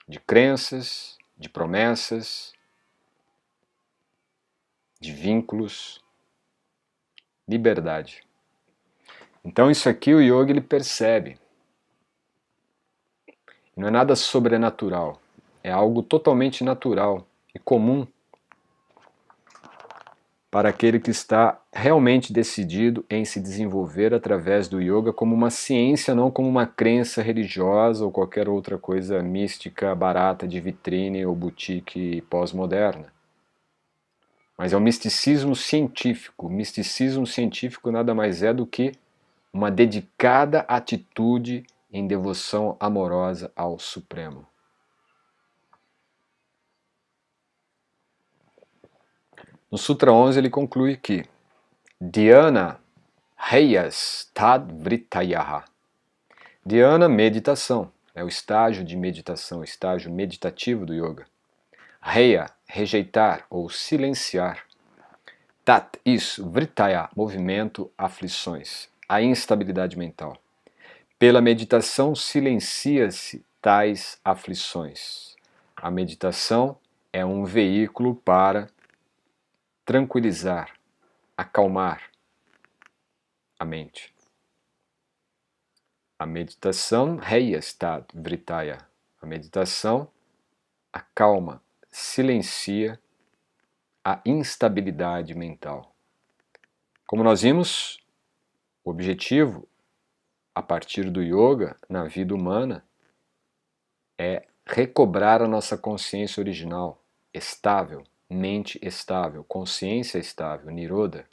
de crenças, de promessas, de vínculos, liberdade. Então isso aqui o yoga ele percebe. Não é nada sobrenatural, é algo totalmente natural e comum para aquele que está realmente decidido em se desenvolver através do yoga como uma ciência, não como uma crença religiosa ou qualquer outra coisa mística, barata, de vitrine ou boutique pós-moderna. Mas é um misticismo científico. O misticismo científico nada mais é do que uma dedicada atitude em devoção amorosa ao Supremo. No Sutra 11 ele conclui que Dhyana Heyas Tad Vrittayaha. Dhyana, meditação, é o estágio de meditação, o estágio meditativo do yoga. Heya, rejeitar ou silenciar. Tat, isso, Vrittaya, movimento, aflições, a instabilidade mental. Pela meditação silencia-se tais aflições. A meditação é um veículo para tranquilizar, acalmar a mente. A meditação, Heyastad Vrittaya. A meditação acalma, silencia a instabilidade mental. Como nós vimos, o objetivo a partir do yoga na vida humana é recobrar a nossa consciência original, estável, mente estável, consciência estável, nirodha.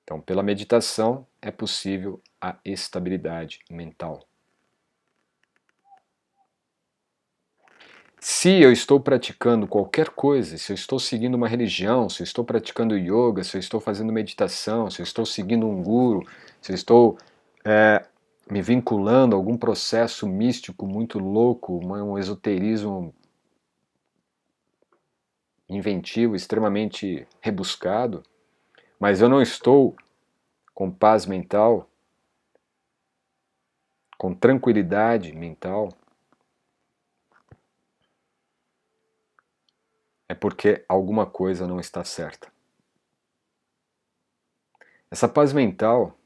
Então, pela meditação é possível a estabilidade mental. Se eu estou praticando qualquer coisa, se eu estou seguindo uma religião, se eu estou praticando yoga, se eu estou fazendo meditação, se eu estou seguindo um guru, se eu estou me vinculando a algum processo místico muito louco, um esoterismo inventivo, extremamente rebuscado, mas eu não estou com paz mental, com tranquilidade mental, é porque alguma coisa não está certa. Essa paz mental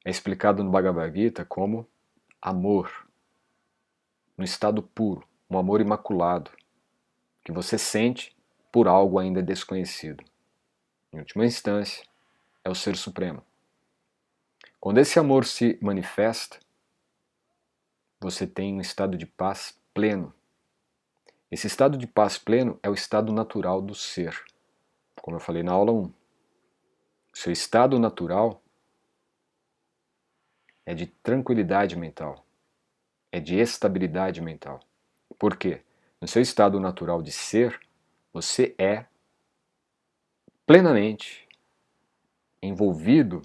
é explicado no Bhagavad Gita como amor, no estado puro, um amor imaculado, que você sente por algo ainda desconhecido. Em última instância, é o Ser Supremo. Quando esse amor se manifesta, você tem um estado de paz pleno. Esse estado de paz pleno é o estado natural do ser, como eu falei na aula 1. Seu estado natural é de tranquilidade mental, é de estabilidade mental. Por quê? No seu estado natural de ser, você é plenamente envolvido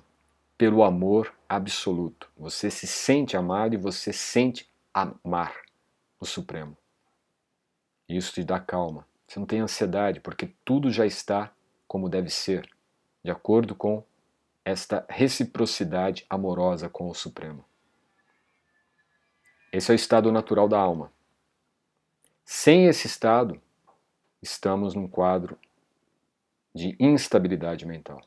pelo amor absoluto. Você se sente amado e você sente amar o Supremo. Isso te dá calma. Você não tem ansiedade, porque tudo já está como deve ser, de acordo com esta reciprocidade amorosa com o Supremo. Esse é o estado natural da alma. Sem esse estado, estamos num quadro de instabilidade mental.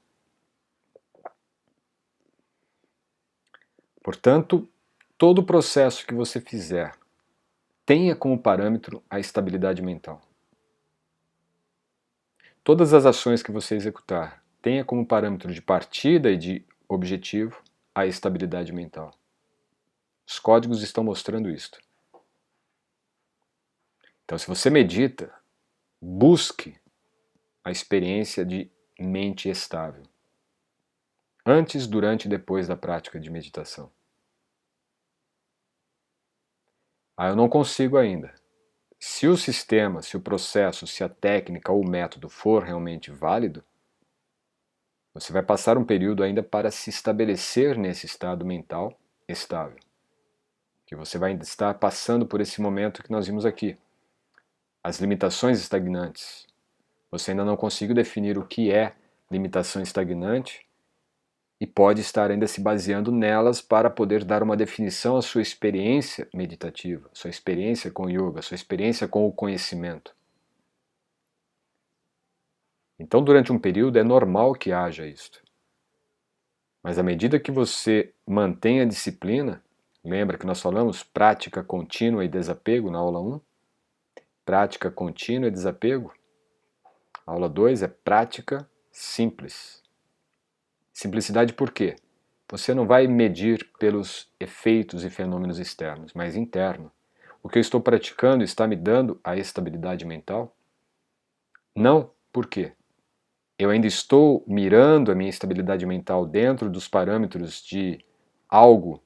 Portanto, todo o processo que você fizer tenha como parâmetro a estabilidade mental. Todas as ações que você executar tenha como parâmetro de partida e de objetivo a estabilidade mental. Os códigos estão mostrando isto. Então, se você medita, busque a experiência de mente estável. Antes, durante e depois da prática de meditação. Eu não consigo ainda. Se o sistema, se o processo, se a técnica ou o método for realmente válido, você vai passar um período ainda para se estabelecer nesse estado mental estável. Que você vai estar passando por esse momento que nós vimos aqui. As limitações estagnantes. Você ainda não conseguiu definir o que é limitação estagnante e pode estar ainda se baseando nelas para poder dar uma definição à sua experiência meditativa, sua experiência com o yoga, sua experiência com o conhecimento. Então, durante um período é normal que haja isto. Mas à medida que você mantém a disciplina, lembra que nós falamos prática contínua e desapego na aula 1? Prática contínua e desapego. A aula 2 é prática simples. Simplicidade por quê? Você não vai medir pelos efeitos e fenômenos externos, mas interno. O que eu estou praticando está me dando a estabilidade mental? Não. Por quê? Eu ainda estou mirando a minha estabilidade mental dentro dos parâmetros de algo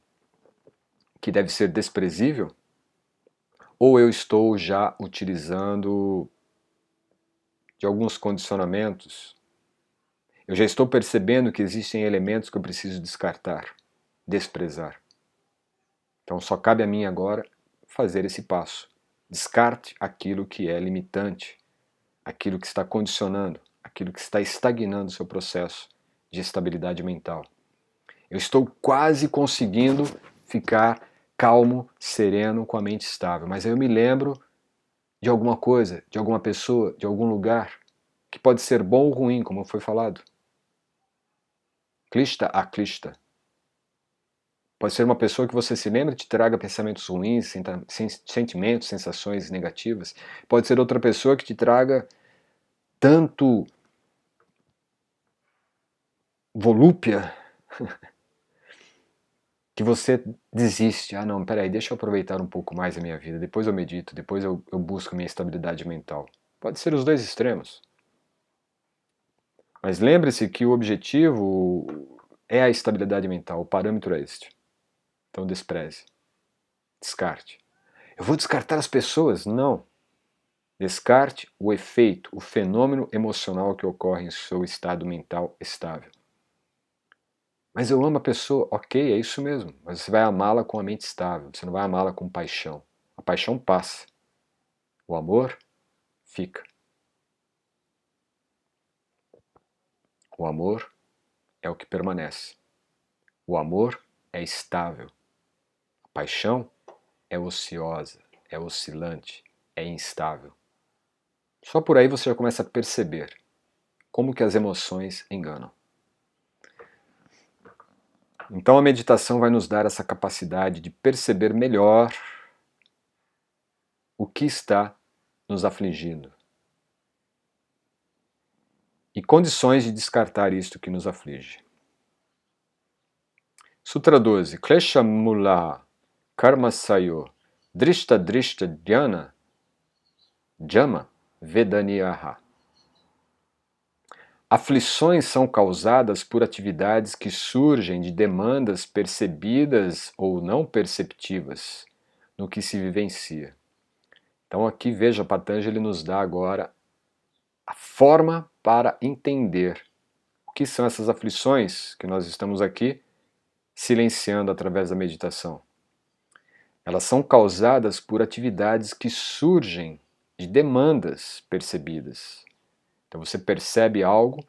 que deve ser desprezível? Ou eu estou já utilizando de alguns condicionamentos? Eu já estou percebendo que existem elementos que eu preciso descartar, desprezar. Então só cabe a mim agora fazer esse passo. Descarte aquilo que é limitante, aquilo que está condicionando, aquilo que está estagnando o seu processo de estabilidade mental. Eu estou quase conseguindo ficar calmo, sereno, com a mente estável, mas aí eu me lembro de alguma coisa, de alguma pessoa, de algum lugar, que pode ser bom ou ruim, como foi falado. Klishta, aklishta. Pode ser uma pessoa que você se lembra e te traga pensamentos ruins, sentimentos, sensações negativas. Pode ser outra pessoa que te traga tanto volúpia que você desiste. Ah, não, peraí, deixa eu aproveitar um pouco mais a minha vida. Depois eu medito, depois eu busco minha estabilidade mental. Pode ser os dois extremos. Mas lembre-se que o objetivo é a estabilidade mental, o parâmetro é este. Então despreze, descarte. Eu vou descartar as pessoas? Não. Descarte o efeito, o fenômeno emocional que ocorre em seu estado mental estável. Mas eu amo a pessoa, ok, é isso mesmo, mas você vai amá-la com a mente estável, você não vai amá-la com paixão. A paixão passa, o amor fica. O amor é o que permanece. O amor é estável. A paixão é ociosa, é oscilante, é instável. Só por aí você já começa a perceber como que as emoções enganam. Então a meditação vai nos dar essa capacidade de perceber melhor o que está nos afligindo e condições de descartar isto que nos aflige. Sutra 12. Klesha Mula Karma Sayo Drishta Drishta Dhyana Jama Vedaniyaha. Aflições são causadas por atividades que surgem de demandas percebidas ou não perceptivas no que se vivencia. Então aqui veja, Patanjali nos dá agora a forma para entender o que são essas aflições que nós estamos aqui silenciando através da meditação. Elas são causadas por atividades que surgem de demandas percebidas. Então você percebe algo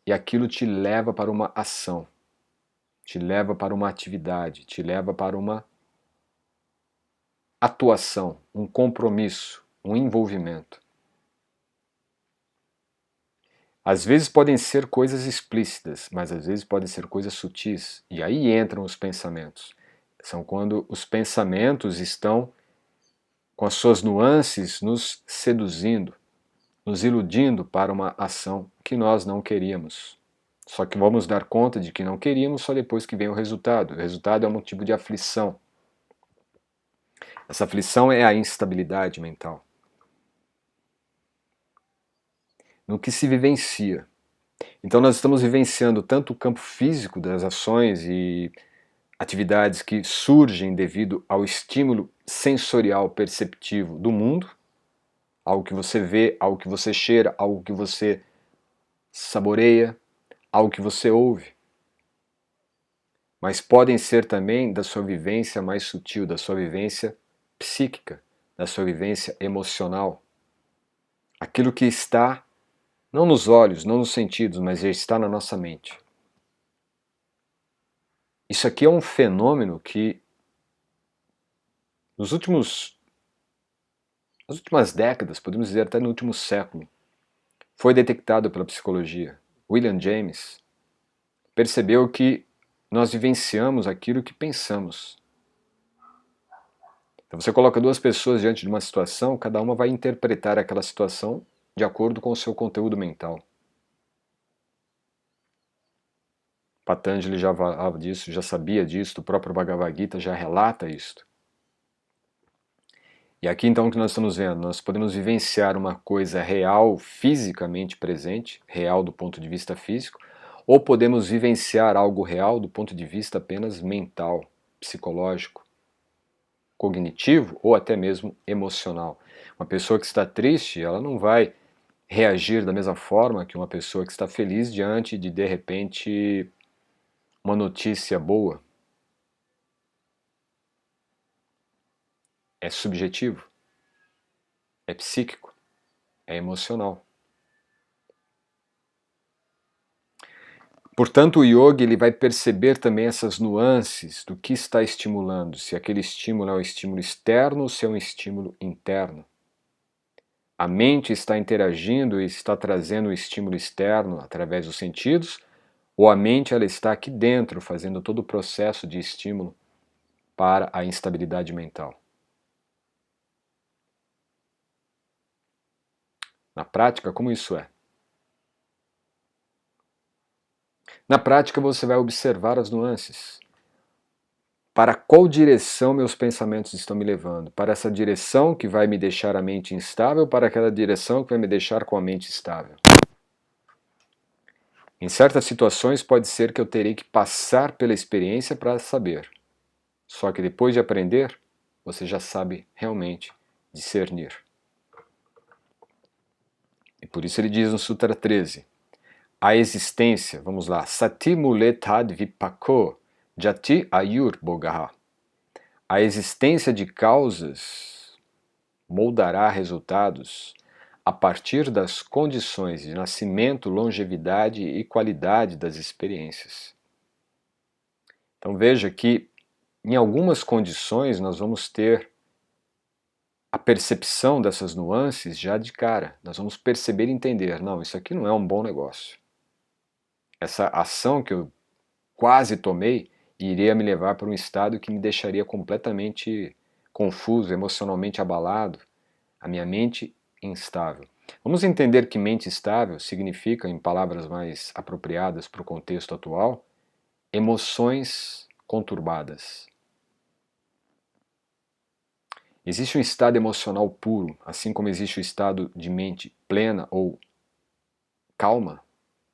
e aquilo te leva para uma ação, te leva para uma atividade, te leva para uma atuação, um compromisso, um envolvimento. Às vezes podem ser coisas explícitas, mas às vezes podem ser coisas sutis. E aí entram os pensamentos. São quando os pensamentos estão com as suas nuances nos seduzindo, nos iludindo para uma ação que nós não queríamos. Só que vamos dar conta de que não queríamos só depois que vem o resultado. O resultado é um tipo de aflição. Essa aflição é a instabilidade mental. No que se vivencia. Então nós estamos vivenciando tanto o campo físico das ações e atividades que surgem devido ao estímulo sensorial perceptivo do mundo, algo que você vê, algo que você cheira, algo que você saboreia, algo que você ouve. Mas podem ser também da sua vivência mais sutil, da sua vivência psíquica, da sua vivência emocional. Aquilo que está não nos olhos, não nos sentidos, mas já está na nossa mente. Isso aqui é um fenômeno que nas últimas décadas, podemos dizer até no último século, foi detectado pela psicologia. William James percebeu que nós vivenciamos aquilo que pensamos. Então você coloca duas pessoas diante de uma situação, cada uma vai interpretar aquela situação de acordo com o seu conteúdo mental. Patanjali já falava disso, já sabia disso, o próprio Bhagavad Gita já relata isto. E aqui então o que nós estamos vendo? Nós podemos vivenciar uma coisa real, fisicamente presente, real do ponto de vista físico, ou podemos vivenciar algo real do ponto de vista apenas mental, psicológico, cognitivo ou até mesmo emocional. Uma pessoa que está triste, ela não vai reagir da mesma forma que uma pessoa que está feliz diante de repente, uma notícia boa. É subjetivo, é psíquico, é emocional. Portanto, o yogi ele vai perceber também essas nuances do que está estimulando, se aquele estímulo é um estímulo externo ou se é um estímulo interno. A mente está interagindo e está trazendo o estímulo externo através dos sentidos, ou a mente ela está aqui dentro fazendo todo o processo de estímulo para a instabilidade mental. Na prática, como isso é? Na prática, você vai observar as nuances. Para qual direção meus pensamentos estão me levando? Para essa direção que vai me deixar a mente instável, para aquela direção que vai me deixar com a mente estável? Em certas situações pode ser que eu terei que passar pela experiência para saber. Só que depois de aprender, você já sabe realmente discernir. E por isso ele diz no Sutra 13, a existência, vamos lá, Sati Mule Tad Vipako Jati Ayur Bogaha. A existência de causas moldará resultados a partir das condições de nascimento, longevidade e qualidade das experiências. Então veja que em algumas condições nós vamos ter a percepção dessas nuances já de cara. Nós vamos perceber e entender, não, isso aqui não é um bom negócio. Essa ação que eu quase tomei iria me levar para um estado que me deixaria completamente confuso, emocionalmente abalado, a minha mente instável. Vamos entender que mente estável significa, em palavras mais apropriadas para o contexto atual, emoções conturbadas. Existe um estado emocional puro, assim como existe o estado de mente plena ou calma,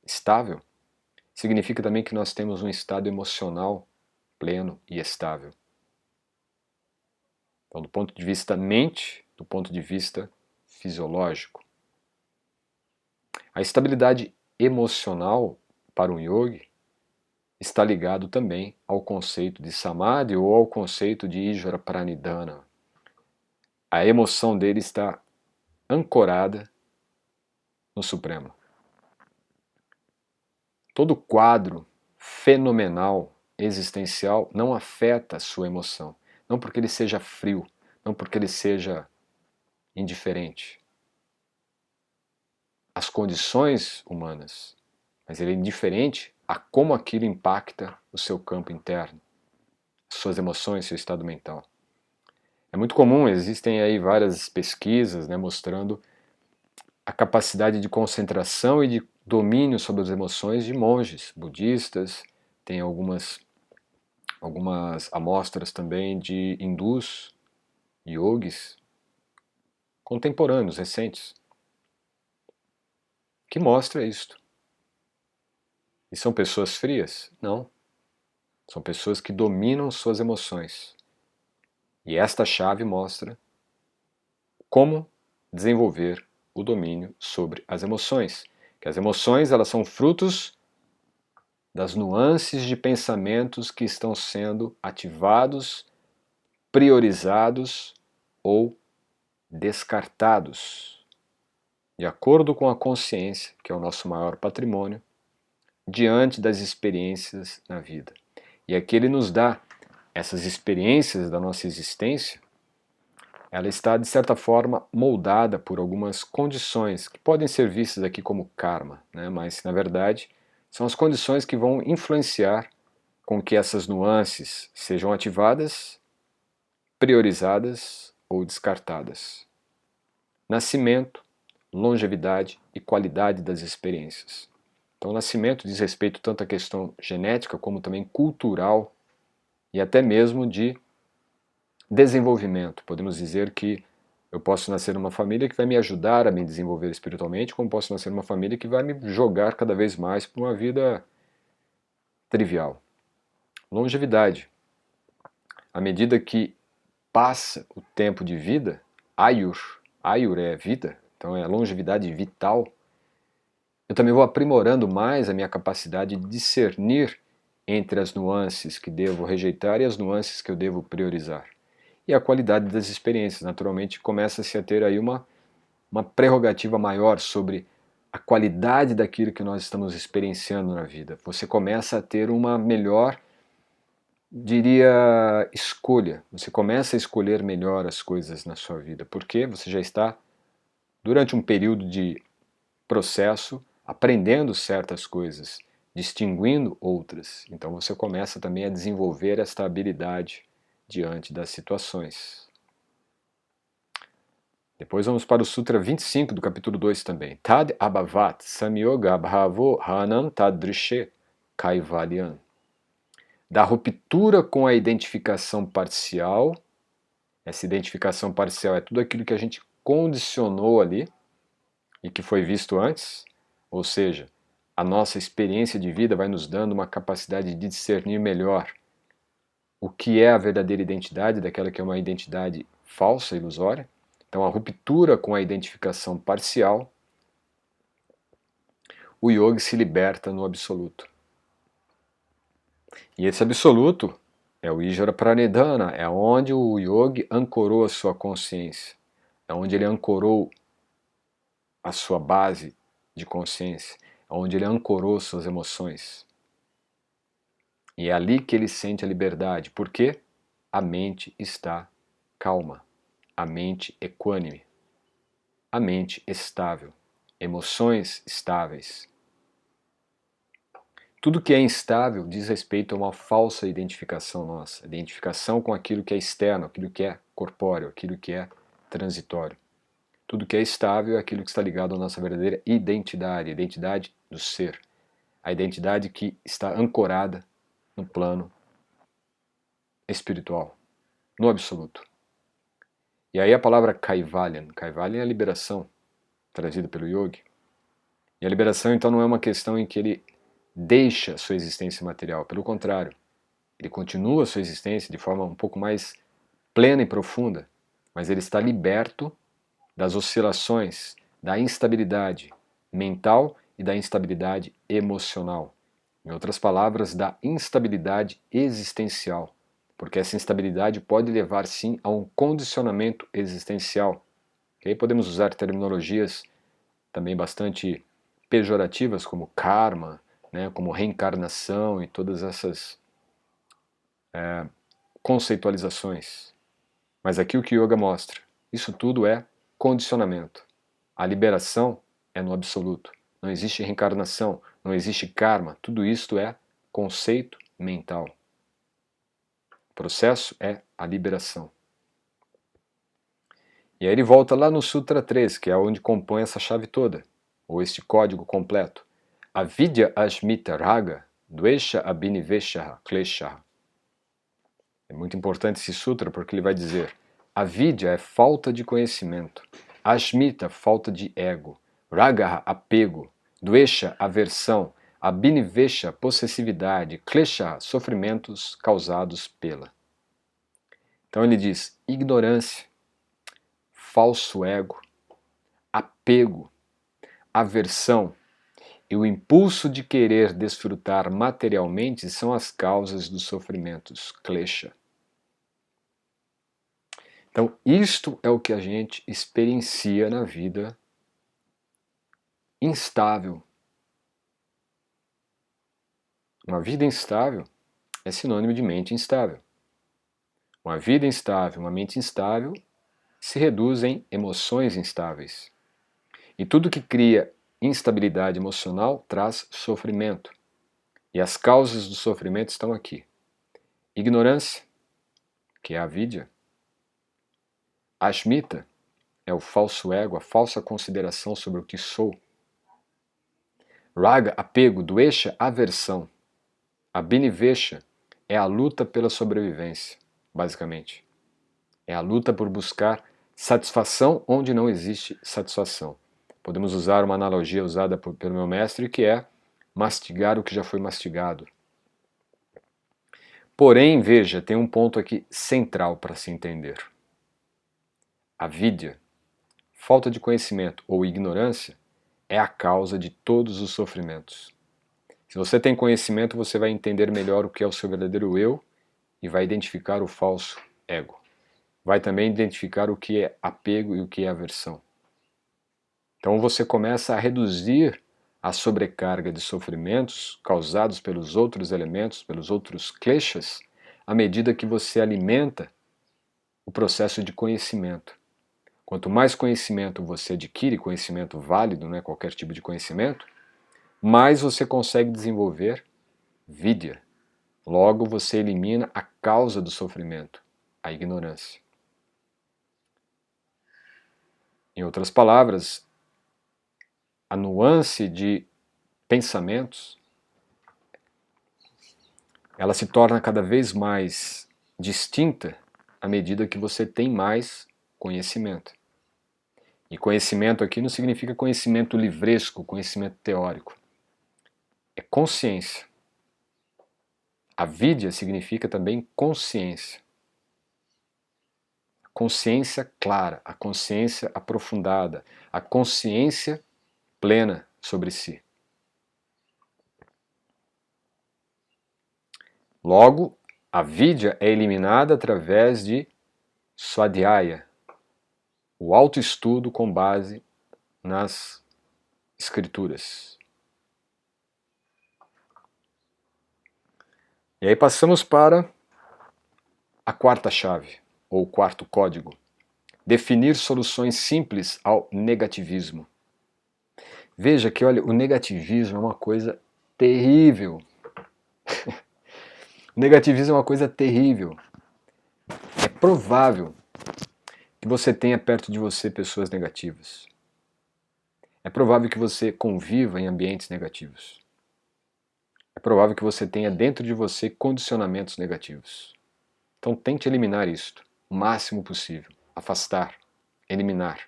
estável. Significa também que nós temos um estado emocional pleno e estável. Então, do ponto de vista mente, do ponto de vista fisiológico. A estabilidade emocional para um yogi está ligado também ao conceito de samadhi ou ao conceito de ijvara pranidhana. A emoção dele está ancorada no Supremo. Todo quadro fenomenal, existencial, não afeta a sua emoção. Não porque ele seja frio, não porque ele seja indiferente às condições humanas, mas ele é indiferente a como aquilo impacta o seu campo interno, suas emoções, seu estado mental. É muito comum, existem aí várias pesquisas, né, mostrando a capacidade de concentração e de domínio sobre as emoções de monges budistas, tem algumas amostras também de hindus, yogis, contemporâneos, recentes, que mostra isto. E são pessoas frias? Não. São pessoas que dominam suas emoções. E esta chave mostra como desenvolver o domínio sobre as emoções. Que as emoções, elas são frutos das nuances de pensamentos que estão sendo ativados, priorizados ou descartados, de acordo com a consciência, que é o nosso maior patrimônio, diante das experiências na vida. E aqui ele nos dá essas experiências da nossa existência, ela está de certa forma moldada por algumas condições que podem ser vistas aqui como karma, né? Mas na verdade são as condições que vão influenciar com que essas nuances sejam ativadas, priorizadas ou descartadas. Nascimento, longevidade e qualidade das experiências. Então, o nascimento diz respeito tanto à questão genética como também cultural e até mesmo de desenvolvimento. Podemos dizer que eu posso nascer numa família que vai me ajudar a me desenvolver espiritualmente, como posso nascer numa família que vai me jogar cada vez mais para uma vida trivial. Longevidade. À medida que passa o tempo de vida, ayur é vida, então é a longevidade vital, eu também vou aprimorando mais a minha capacidade de discernir entre as nuances que devo rejeitar e as nuances que eu devo priorizar. E a qualidade das experiências, naturalmente, começa-se a ter aí uma prerrogativa maior sobre a qualidade daquilo que nós estamos experienciando na vida. Você começa a ter uma melhor, diria, escolha. Você começa a escolher melhor as coisas na sua vida, porque você já está, durante um período de processo, aprendendo certas coisas, distinguindo outras. Então você começa também a desenvolver esta habilidade diante das situações. Depois vamos para o Sutra 25 do capítulo 2 também. Tad abhavat samyoga bhavo hanam tadrishe kaivalyan. Da ruptura com a identificação parcial. Essa identificação parcial é tudo aquilo que a gente condicionou ali e que foi visto antes, ou seja, a nossa experiência de vida vai nos dando uma capacidade de discernir melhor o que é a verdadeira identidade daquela que é uma identidade falsa, ilusória. Então, a ruptura com a identificação parcial, o yogi se liberta no absoluto. E esse absoluto é o ijvara pranidhana, é onde o yogi ancorou a sua consciência, é onde ele ancorou a sua base de consciência, onde ele ancorou suas emoções. E é ali que ele sente a liberdade, porque a mente está calma, a mente equânime, a mente estável, emoções estáveis. Tudo que é instável diz respeito a uma falsa identificação nossa, identificação com aquilo que é externo, aquilo que é corpóreo, aquilo que é transitório. Tudo que é estável é aquilo que está ligado à nossa verdadeira identidade, a identidade do ser, a identidade que está ancorada no plano espiritual, no absoluto. E aí a palavra Kaivalyan, Kaivalyan é a liberação, trazida pelo yogi. E a liberação então não é uma questão em que ele deixa sua existência material, pelo contrário, ele continua sua existência de forma um pouco mais plena e profunda, mas ele está liberto das oscilações, da instabilidade mental e da instabilidade emocional. Em outras palavras, da instabilidade existencial, porque essa instabilidade pode levar sim a um condicionamento existencial. E aí podemos usar terminologias também bastante pejorativas como karma, né, como reencarnação e todas essas conceitualizações. Mas aqui o que o yoga mostra, isso tudo é condicionamento. A liberação é no absoluto. Não existe reencarnação, não existe karma, tudo isto é conceito mental. O processo é a liberação. E aí ele volta lá no Sutra 3, que é onde compõe essa chave toda, ou este código completo. Avidya asmita raga, dvesha abhinivesha klesha. É muito importante esse sutra porque ele vai dizer: avidya é falta de conhecimento, asmita, falta de ego, raga, apego, dvesha, aversão, abhinivesha, possessividade, klesha, sofrimentos causados pela. Então ele diz: ignorância, falso ego, apego, aversão e o impulso de querer desfrutar materialmente são as causas dos sofrimentos, klesha. Então, isto é o que a gente experiencia na vida instável. Uma vida instável é sinônimo de mente instável. Uma vida instável, uma mente instável se reduz em emoções instáveis. E tudo que cria instabilidade emocional traz sofrimento. E as causas do sofrimento estão aqui. Ignorância, que é a avidya. Asmita é o falso ego, a falsa consideração sobre o que sou. Raga, apego, dvesha, aversão. Abhinivesha é a luta pela sobrevivência, basicamente. É a luta por buscar satisfação onde não existe satisfação. Podemos usar uma analogia usada pelo meu mestre, que é mastigar o que já foi mastigado. Porém, veja, tem um ponto aqui central para se entender. A vidya, falta de conhecimento ou ignorância, é a causa de todos os sofrimentos. Se você tem conhecimento, você vai entender melhor o que é o seu verdadeiro eu e vai identificar o falso ego. Vai também identificar o que é apego e o que é aversão. Então você começa a reduzir a sobrecarga de sofrimentos causados pelos outros elementos, pelos outros kleshas, à medida que você alimenta o processo de conhecimento. Quanto mais conhecimento você adquire, conhecimento válido, não é qualquer tipo de conhecimento, mais você consegue desenvolver vidya. Logo você elimina a causa do sofrimento, a ignorância. Em outras palavras, a nuance de pensamentos, ela se torna cada vez mais distinta à medida que você tem mais conhecimento. E conhecimento aqui não significa conhecimento livresco, conhecimento teórico. É consciência. A vidya significa também consciência. Consciência clara, a consciência aprofundada, a consciência plena sobre si. Logo, a vidya é eliminada através de swadhyaya, o autoestudo com base nas escrituras. E aí passamos para a quarta chave, ou quarto código. Definir soluções simples ao negativismo. Veja que, olha, o negativismo é uma coisa terrível. O negativismo é uma coisa terrível. É provável que você tenha perto de você pessoas negativas. É provável que você conviva em ambientes negativos. É provável que você tenha dentro de você condicionamentos negativos. Então tente eliminar isto o máximo possível. Afastar, eliminar.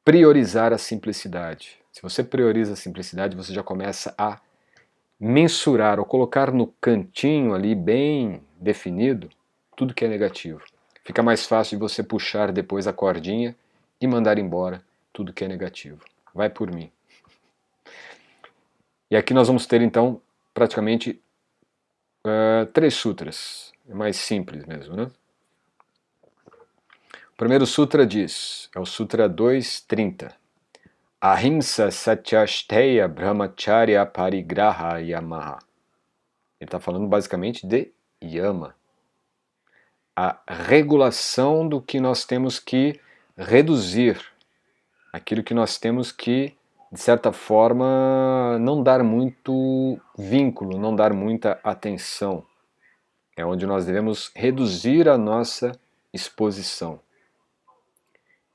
Priorizar a simplicidade. Se você prioriza a simplicidade, você já começa a mensurar ou colocar no cantinho ali bem definido tudo que é negativo. Fica mais fácil de você puxar depois a cordinha e mandar embora tudo que é negativo. Vai por mim. E aqui nós vamos ter então praticamente 3 sutras. É mais simples mesmo, né? O primeiro sutra diz, é o Sutra 2.30. Ahimsa Satyashteya Brahmacharya Parigraha Yamaha. Ele está falando basicamente de yama. A regulação do que nós temos que reduzir, aquilo que nós temos que, de certa forma, não dar muito vínculo, não dar muita atenção. É onde nós devemos reduzir a nossa exposição.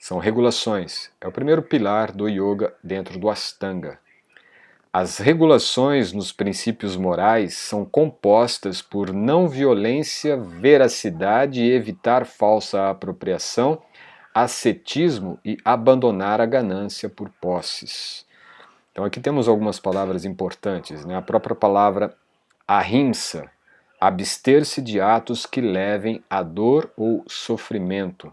São regulações. É o primeiro pilar do yoga dentro do Ashtanga. As regulações nos princípios morais são compostas por não violência, veracidade e evitar falsa apropriação, ascetismo e abandonar a ganância por posses. Então aqui temos algumas palavras importantes, né? A própria palavra ahimsa, abster-se de atos que levem à dor ou sofrimento.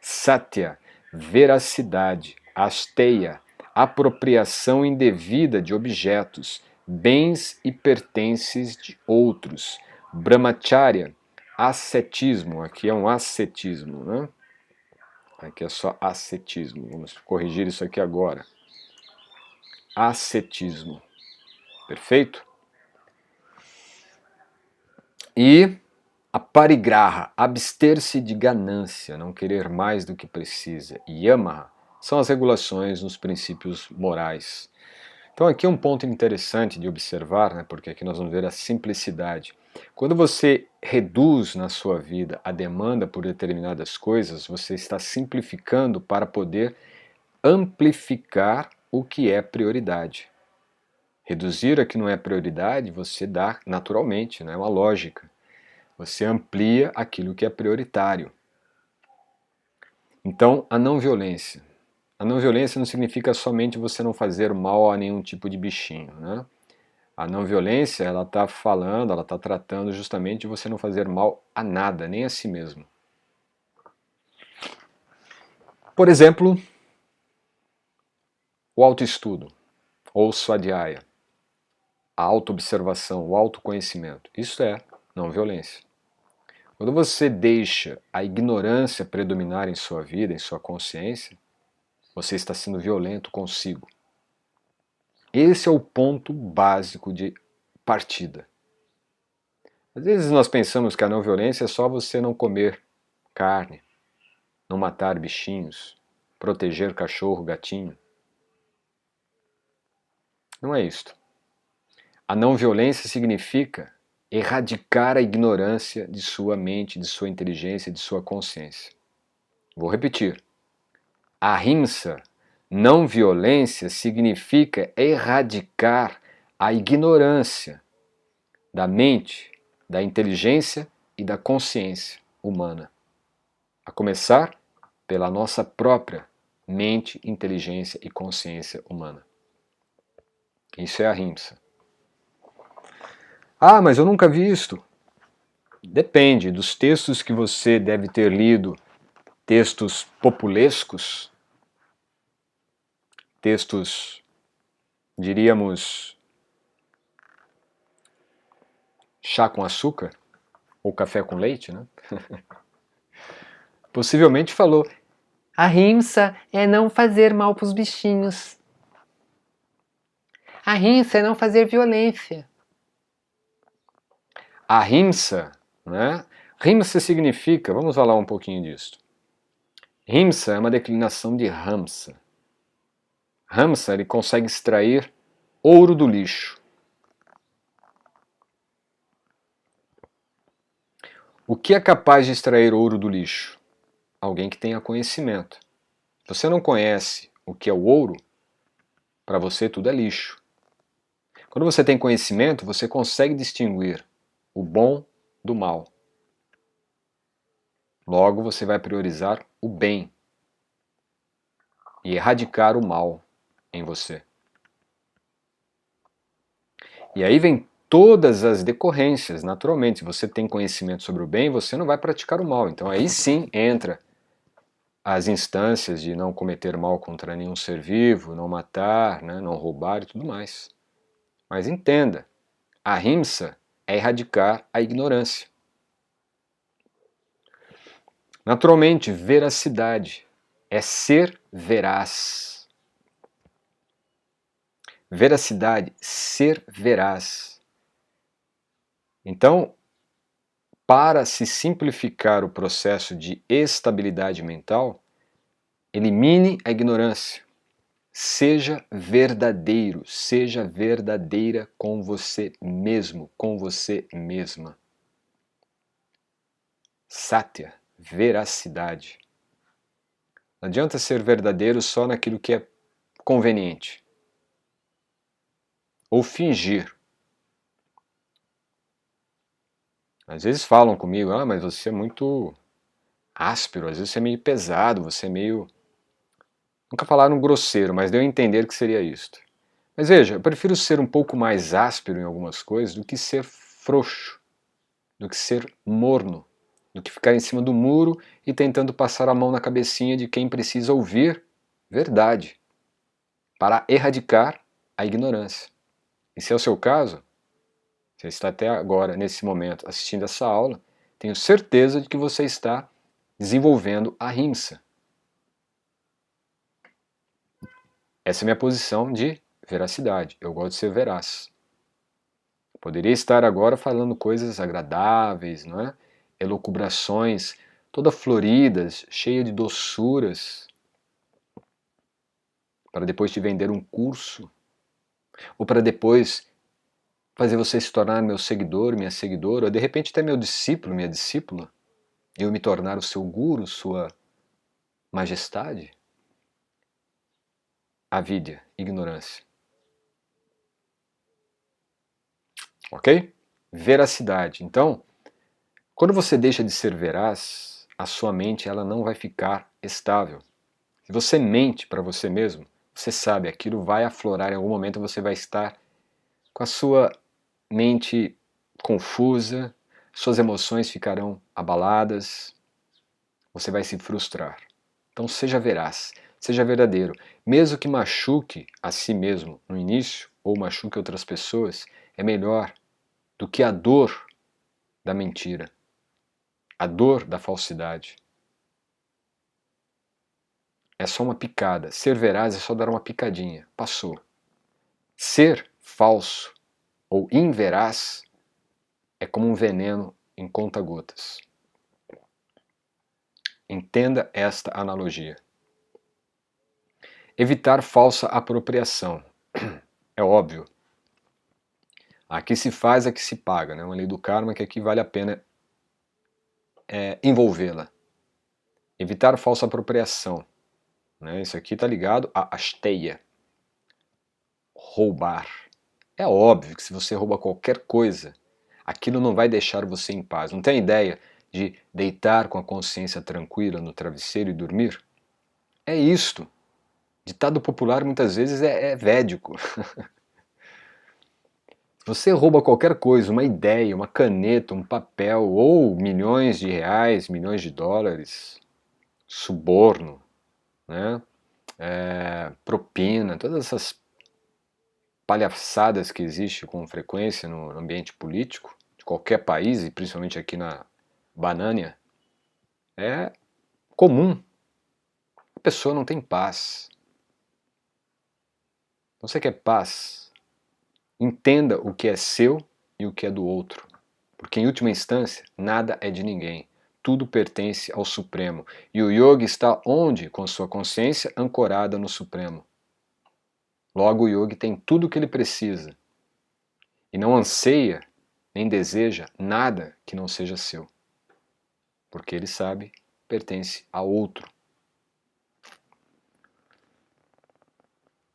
Satya, veracidade. Asteya, apropriação indevida de objetos, bens e pertences de outros. Brahmacharya, ascetismo. Aqui é um ascetismo, né? Aqui é só ascetismo. Vamos corrigir isso aqui agora. Ascetismo. Perfeito? E a parigraha, abster-se de ganância, não querer mais do que precisa. Yama são as regulações nos princípios morais. Então aqui é um ponto interessante de observar, né, porque aqui nós vamos ver a simplicidade. Quando você reduz na sua vida a demanda por determinadas coisas, você está simplificando para poder amplificar o que é prioridade. Reduzir o que não é prioridade, você dá naturalmente, né, é uma lógica. Você amplia aquilo que é prioritário. Então, a não violência. A não violência não significa somente você não fazer mal a nenhum tipo de bichinho, né? A não violência, ela está falando, ela está tratando justamente de você não fazer mal a nada, nem a si mesmo. Por exemplo, o autoestudo, ou swadhyaya, a autoobservação, o autoconhecimento. Isso é não violência. Quando você deixa a ignorância predominar em sua vida, em sua consciência, você está sendo violento consigo. Esse é o ponto básico de partida. Às vezes nós pensamos que a não violência é só você não comer carne, não matar bichinhos, proteger cachorro, gatinho. Não é isto. A não violência significa erradicar a ignorância de sua mente, de sua inteligência, de sua consciência. Vou repetir. Ahimsa, não violência, significa erradicar a ignorância da mente, da inteligência e da consciência humana. A começar pela nossa própria mente, inteligência e consciência humana. Isso é ahimsa. Ah, mas eu nunca vi isto. Depende dos textos que você deve ter lido, textos populescos, textos, diríamos, chá com açúcar, ou café com leite, né? Possivelmente falou, Ahimsa é não fazer mal para os bichinhos. Ahimsa é não fazer violência. Ahimsa, né? Himsa significa, vamos falar um pouquinho disso. Himsa é uma declinação de Hamsa. Hamsa, ele consegue extrair ouro do lixo. O que é capaz de extrair ouro do lixo? Alguém que tenha conhecimento. Se você não conhece o que é o ouro, para você tudo é lixo. Quando você tem conhecimento, você consegue distinguir o bom do mal. Logo, você vai priorizar o bem e erradicar o mal em você. E aí vem todas as decorrências, naturalmente. Se você tem conhecimento sobre o bem, você não vai praticar o mal. Então aí sim entra as instâncias de não cometer mal contra nenhum ser vivo, não matar, né, não roubar e tudo mais. Mas entenda, a ahimsa é erradicar a ignorância. Naturalmente, veracidade é ser veraz. Veracidade, ser veraz. Então, para se simplificar o processo de estabilidade mental, elimine a ignorância. Seja verdadeiro, seja verdadeira com você mesmo, com você mesma. Satya, veracidade. Não adianta ser verdadeiro só naquilo que é conveniente. Ou fingir. Às vezes falam comigo, mas você é muito áspero, às vezes você é meio pesado, você é meio... Nunca falaram grosseiro, mas deu a entender que seria isto. Mas veja, eu prefiro ser um pouco mais áspero em algumas coisas do que ser frouxo, do que ser morno, do que ficar em cima do muro e tentando passar a mão na cabecinha de quem precisa ouvir verdade, para erradicar a ignorância. E se é o seu caso, você está até agora, nesse momento, assistindo essa aula, tenho certeza de que você está desenvolvendo a ahimsa. Essa é a minha posição de veracidade. Eu gosto de ser veraz. Poderia estar agora falando coisas agradáveis, não é? Elucubrações toda floridas, cheia de doçuras, para depois te vender um curso, ou para depois fazer você se tornar meu seguidor, minha seguidora, ou de repente até meu discípulo, minha discípula, e eu me tornar o seu guru, sua majestade. Avidya, ignorância. Ok? Veracidade. Então, quando você deixa de ser veraz, a sua mente ela não vai ficar estável. Se você mente para você mesmo, você sabe, aquilo vai aflorar em algum momento, você vai estar com a sua mente confusa, suas emoções ficarão abaladas, você vai se frustrar. Então seja veraz, seja verdadeiro. Mesmo que machuque a si mesmo no início, ou machuque outras pessoas, é melhor do que a dor da mentira, a dor da falsidade. É só uma picada. Ser veraz é só dar uma picadinha. Passou. Ser falso ou inveraz é como um veneno em conta-gotas. Entenda esta analogia. Evitar falsa apropriação. É óbvio. Aqui se faz, aqui se paga, né? Uma lei do karma que aqui vale a pena envolvê-la. Evitar falsa apropriação. Né? Isso aqui está ligado a asteia. Roubar. É óbvio que se você rouba qualquer coisa, aquilo não vai deixar você em paz. Não tem ideia de deitar com a consciência tranquila no travesseiro e dormir? É isto. Ditado popular muitas vezes é védico. Você rouba qualquer coisa, uma ideia, uma caneta, um papel, ou milhões de reais, milhões de dólares, suborno, né? Propina, todas essas palhaçadas que existem com frequência no ambiente político, de qualquer país, e principalmente aqui na Banânia, é comum. pessoa não tem paz. Você quer paz? Entenda o que é seu e o que é do outro. Porque, em última instância, nada é de ninguém. Tudo pertence ao Supremo. E o yogi está onde? Com sua consciência ancorada no Supremo. Logo, o yogi tem tudo o que ele precisa. E não anseia, nem deseja nada que não seja seu. Porque ele sabe, pertence a outro.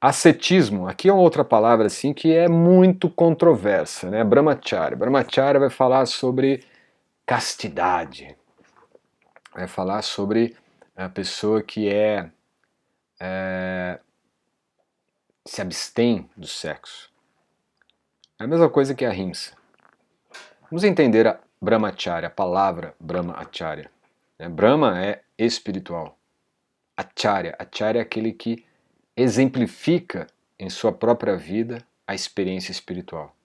Ascetismo, aqui é uma outra palavra assim que é muito controversa, né? Brahmacharya. Brahmacharya vai falar sobre castidade, vai falar sobre a pessoa que se abstém do sexo. É a mesma coisa que a ahimsa. Vamos entender a Brahmacharya, a palavra Brahmacharya. Brahma é espiritual. Acharya, Acharya é aquele que exemplifica em sua própria vida a experiência espiritual.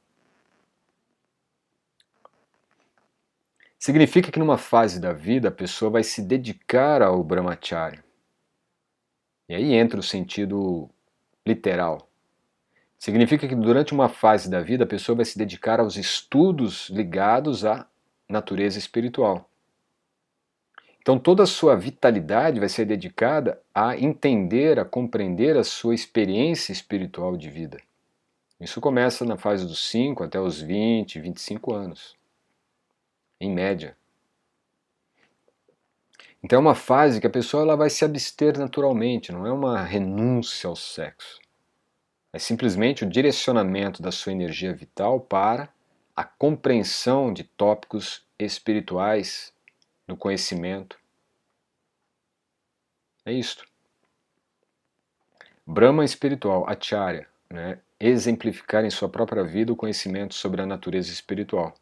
Significa que numa fase da vida a pessoa vai se dedicar ao Brahmacharya. E aí entra o sentido literal. Significa que durante uma fase da vida a pessoa vai se dedicar aos estudos ligados à natureza espiritual. Então toda a sua vitalidade vai ser dedicada a entender, a compreender a sua experiência espiritual de vida. Isso começa na fase dos 5 até os 20, 25 anos, em média. Então é uma fase que a pessoa ela vai se abster naturalmente, não é uma renúncia ao sexo. É simplesmente o direcionamento da sua energia vital para a compreensão de tópicos espirituais, do conhecimento. É isto. Brahma espiritual, Acharya, né? Exemplificar em sua própria vida o conhecimento sobre a natureza espiritual.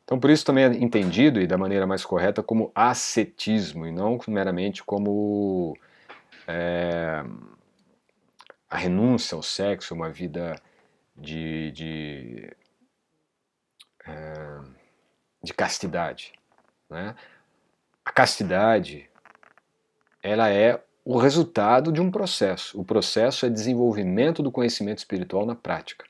Então por isso também é entendido, e da maneira mais correta, como ascetismo, e não meramente como a renúncia ao sexo, uma vida de castidade. Né? A castidade, ela é o resultado de um processo. O processo é desenvolvimento do conhecimento espiritual na prática.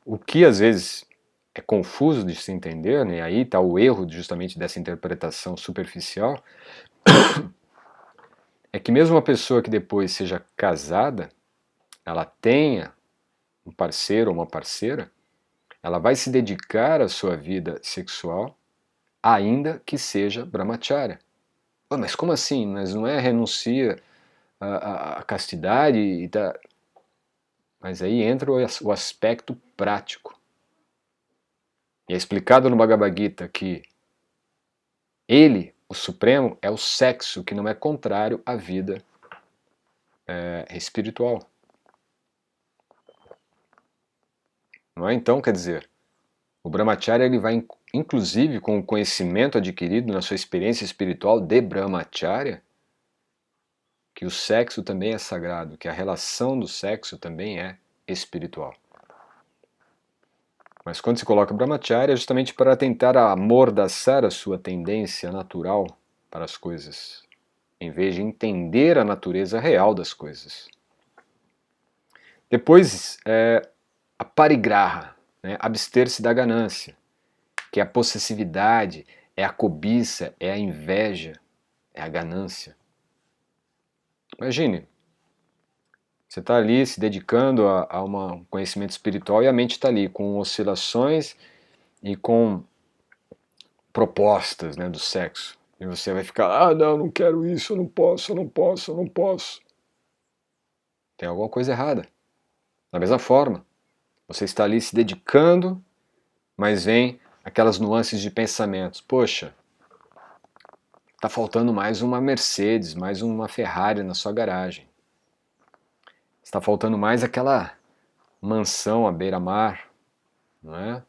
O que às vezes é confuso de se entender, né? Aí está o erro justamente dessa interpretação superficial, é que mesmo uma pessoa que depois seja casada, ela tenha um parceiro ou uma parceira, ela vai se dedicar à sua vida sexual, ainda que seja brahmacharya. Mas como assim? Mas não é renuncia à castidade e tá... Mas aí entra o aspecto prático. E é explicado no Bhagavad Gita que ele, o Supremo, é o sexo que não é contrário à vida espiritual. Não é? Então, quer dizer, o Brahmacharya ele vai, inclusive, com o conhecimento adquirido na sua experiência espiritual de Brahmacharya, que o sexo também é sagrado, que a relação do sexo também é espiritual. Mas quando se coloca Brahmacharya é justamente para tentar amordaçar a sua tendência natural para as coisas, em vez de entender a natureza real das coisas. Depois, a parigraha, né? Abster-se da ganância, que é a possessividade, é a cobiça, é a inveja, é a ganância. Imagine, você está ali se dedicando a um conhecimento espiritual e a mente está ali com oscilações e com propostas, né, do sexo. E você vai ficar, não quero isso, eu não posso, eu não posso, eu não posso. Tem alguma coisa errada. Da mesma forma, você está ali se dedicando, mas vem aquelas nuances de pensamentos. Poxa, está faltando mais uma Mercedes, mais uma Ferrari na sua garagem. Está faltando mais aquela mansão à beira-mar, não é?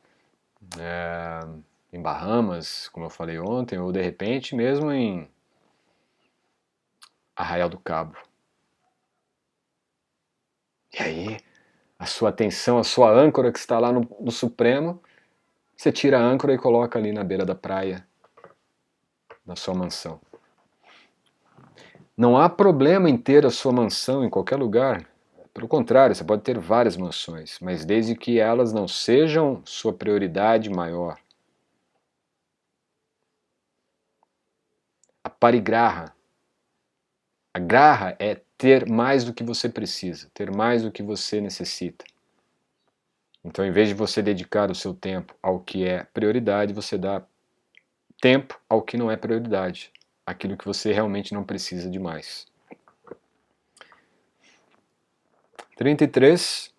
Em Bahamas, como eu falei ontem, ou de repente mesmo em Arraial do Cabo. E aí, a sua atenção, a sua âncora que está lá no Supremo, você tira a âncora e coloca ali na beira da praia, na sua mansão. Não há problema em ter a sua mansão em qualquer lugar. Pelo contrário, você pode ter várias mansões, mas desde que elas não sejam sua prioridade maior. A parigraha. A graha é ter mais do que você precisa, ter mais do que você necessita. Então, em vez de você dedicar o seu tempo ao que é prioridade, você dá tempo ao que não é prioridade, aquilo que você realmente não precisa de mais. 33.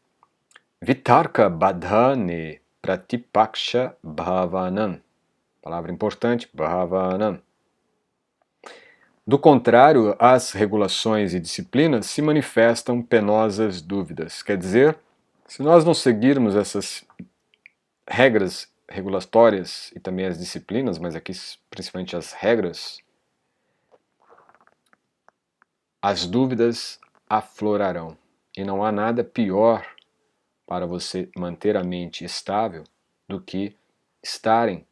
Vitarka badhane pratipaksha bhavanam. Palavra importante, bhavanam. Do contrário, as regulações e disciplinas se manifestam penosas dúvidas. Quer dizer, se nós não seguirmos essas regras regulatórias e também as disciplinas, mas aqui principalmente as regras, as dúvidas aflorarão. E não há nada pior para você manter a mente estável do que estarem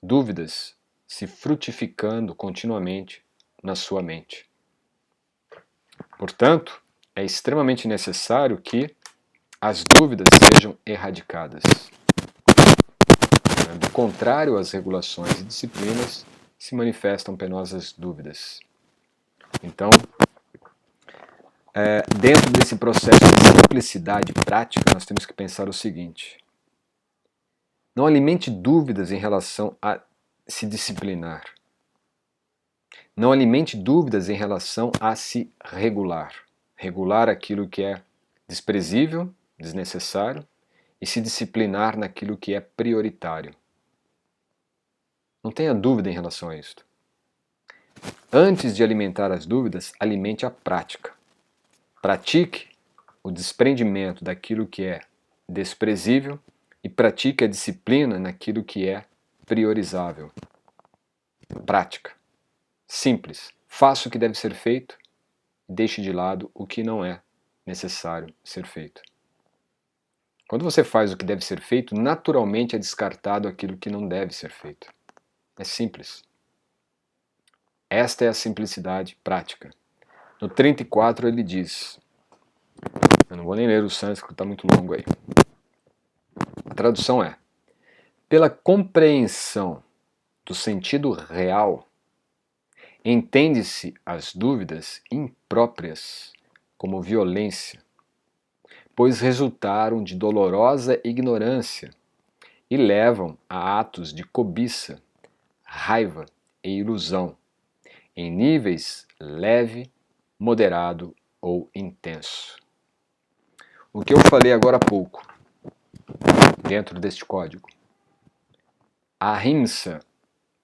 dúvidas se frutificando continuamente na sua mente. Portanto, é extremamente necessário que as dúvidas sejam erradicadas. Do contrário, as regulações e disciplinas se manifestam penosas dúvidas. Então, dentro desse processo de simplicidade prática, nós temos que pensar o seguinte: não alimente dúvidas em relação a se disciplinar. Não alimente dúvidas em relação a se regular. Regular aquilo que é desprezível, desnecessário, e se disciplinar naquilo que é prioritário. Não tenha dúvida em relação a isto. Antes de alimentar as dúvidas, alimente a prática. Pratique o desprendimento daquilo que é desprezível e pratique a disciplina naquilo que é priorizável. Prática. Simples. Faça o que deve ser feito e deixe de lado o que não é necessário ser feito. Quando você faz o que deve ser feito, naturalmente é descartado aquilo que não deve ser feito. É simples. Esta é a simplicidade prática. No 34 ele diz, eu não vou nem ler o sânscrito, está muito longo aí. A tradução é: pela compreensão do sentido real, entende-se as dúvidas impróprias como violência, pois resultaram de dolorosa ignorância e levam a atos de cobiça, raiva e ilusão, em níveis leve, moderado ou intenso. O que eu falei agora há pouco, dentro deste código, a ahimsa,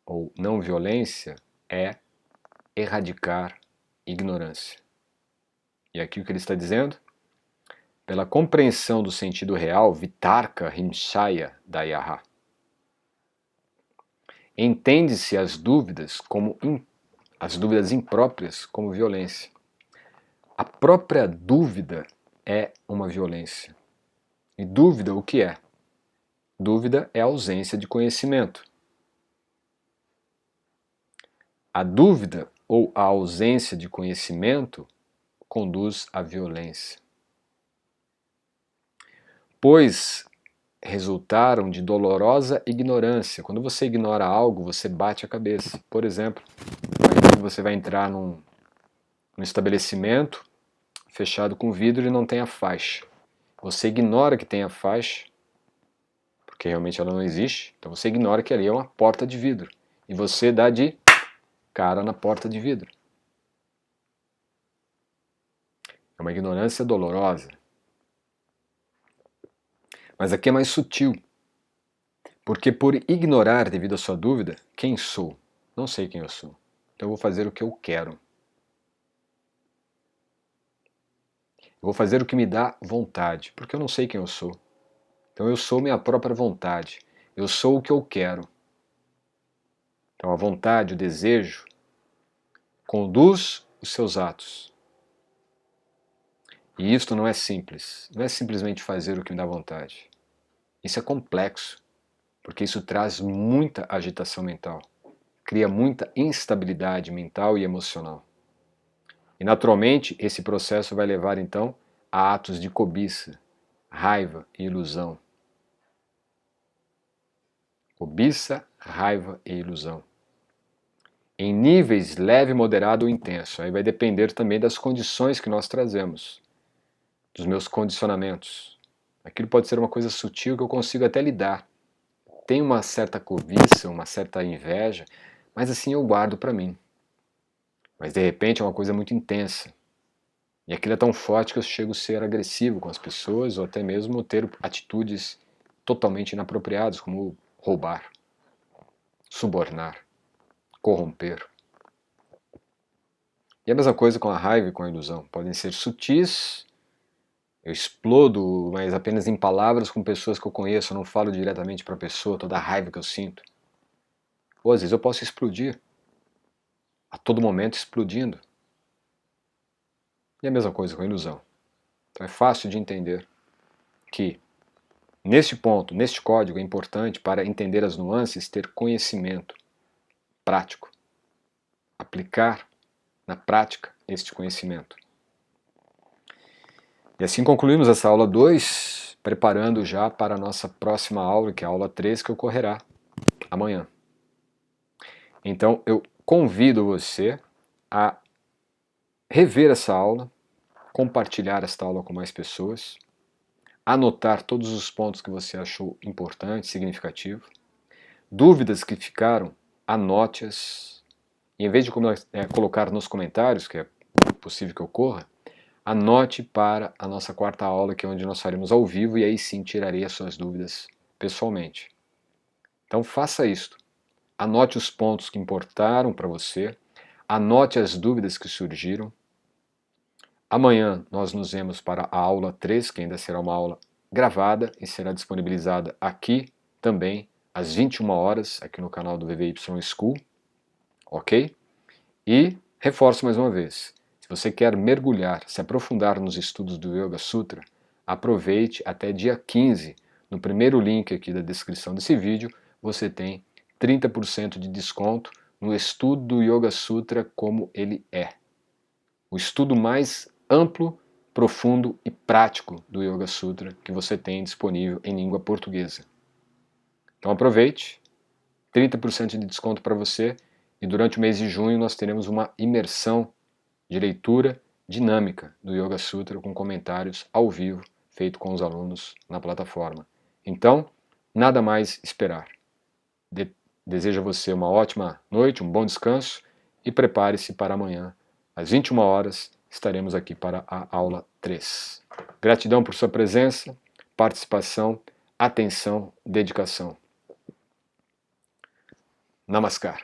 ou não violência, é erradicar ignorância. E aqui o que ele está dizendo? Pela compreensão do sentido real, vitarka himshaya dayaha. Entende-se as dúvidas as dúvidas impróprias como violência. A própria dúvida é uma violência. E dúvida o que é? Dúvida é a ausência de conhecimento. A dúvida ou a ausência de conhecimento conduz à violência. Pois resultaram de dolorosa ignorância. Quando você ignora algo, você bate a cabeça. Por exemplo, você vai entrar num estabelecimento fechado com vidro e não tem a faixa. Você ignora que tem a faixa, porque realmente ela não existe, então você ignora que ali é uma porta de vidro. E você dá de cara na porta de vidro. É uma ignorância dolorosa. Mas aqui é mais sutil. Porque por ignorar devido à sua dúvida, quem sou? Não sei quem eu sou. Então eu vou fazer o que eu quero. Eu vou fazer o que me dá vontade, porque eu não sei quem eu sou. Então eu sou minha própria vontade. Eu sou o que eu quero. Então a vontade, o desejo, conduz os seus atos. E isto não é simples. Não é simplesmente fazer o que me dá vontade. Isso é complexo, porque isso traz muita agitação mental. Cria muita instabilidade mental e emocional. E naturalmente esse processo vai levar então a atos de cobiça, raiva e ilusão. Cobiça, raiva e ilusão. Em níveis leve, moderado ou intenso. Aí vai depender também das condições que nós trazemos, dos meus condicionamentos. Aquilo pode ser uma coisa sutil que eu consigo até lidar. Tem uma certa cobiça, uma certa inveja, mas assim eu guardo para mim. Mas de repente é uma coisa muito intensa. E aquilo é tão forte que eu chego a ser agressivo com as pessoas ou até mesmo ter atitudes totalmente inapropriadas, como roubar, subornar, corromper. E a mesma coisa com a raiva e com a ilusão. Podem ser sutis, eu explodo, mas apenas em palavras com pessoas que eu conheço, eu não falo diretamente para a pessoa toda a raiva que eu sinto. Ou às vezes eu posso explodir, a todo momento explodindo. E a mesma coisa com a ilusão. Então é fácil de entender que neste ponto, neste código, é importante para entender as nuances ter conhecimento prático. Aplicar na prática este conhecimento. E assim concluímos essa aula 2, preparando já para a nossa próxima aula, que é a aula 3, que ocorrerá amanhã. Então eu convido você a rever essa aula, compartilhar esta aula com mais pessoas, anotar todos os pontos que você achou importante, significativo, dúvidas que ficaram, anote-as, e em vez de colocar nos comentários, que é possível que ocorra, anote para a nossa quarta aula, que é onde nós faremos ao vivo, e aí sim tirarei as suas dúvidas pessoalmente. Então faça isto. Anote os pontos que importaram para você, anote as dúvidas que surgiram. Amanhã nós nos vemos para a aula 3, que ainda será uma aula gravada e será disponibilizada aqui também às 21 horas, aqui no canal do VVY School, ok? E reforço mais uma vez, se você quer mergulhar, se aprofundar nos estudos do Yoga Sutra, aproveite até dia 15. No primeiro link aqui da descrição desse vídeo, você tem 30% de desconto no estudo do Yoga Sutra como ele é. O estudo mais amplo, profundo e prático do Yoga Sutra que você tem disponível em língua portuguesa. Então aproveite, 30% de desconto para você, e durante o mês de junho nós teremos uma imersão de leitura dinâmica do Yoga Sutra com comentários ao vivo feito com os alunos na plataforma. Então, nada mais esperar. Desejo a você uma ótima noite, um bom descanso e prepare-se para amanhã, às 21 horas, estaremos aqui para a aula 3. Gratidão por sua presença, participação, atenção, dedicação. Namaskar.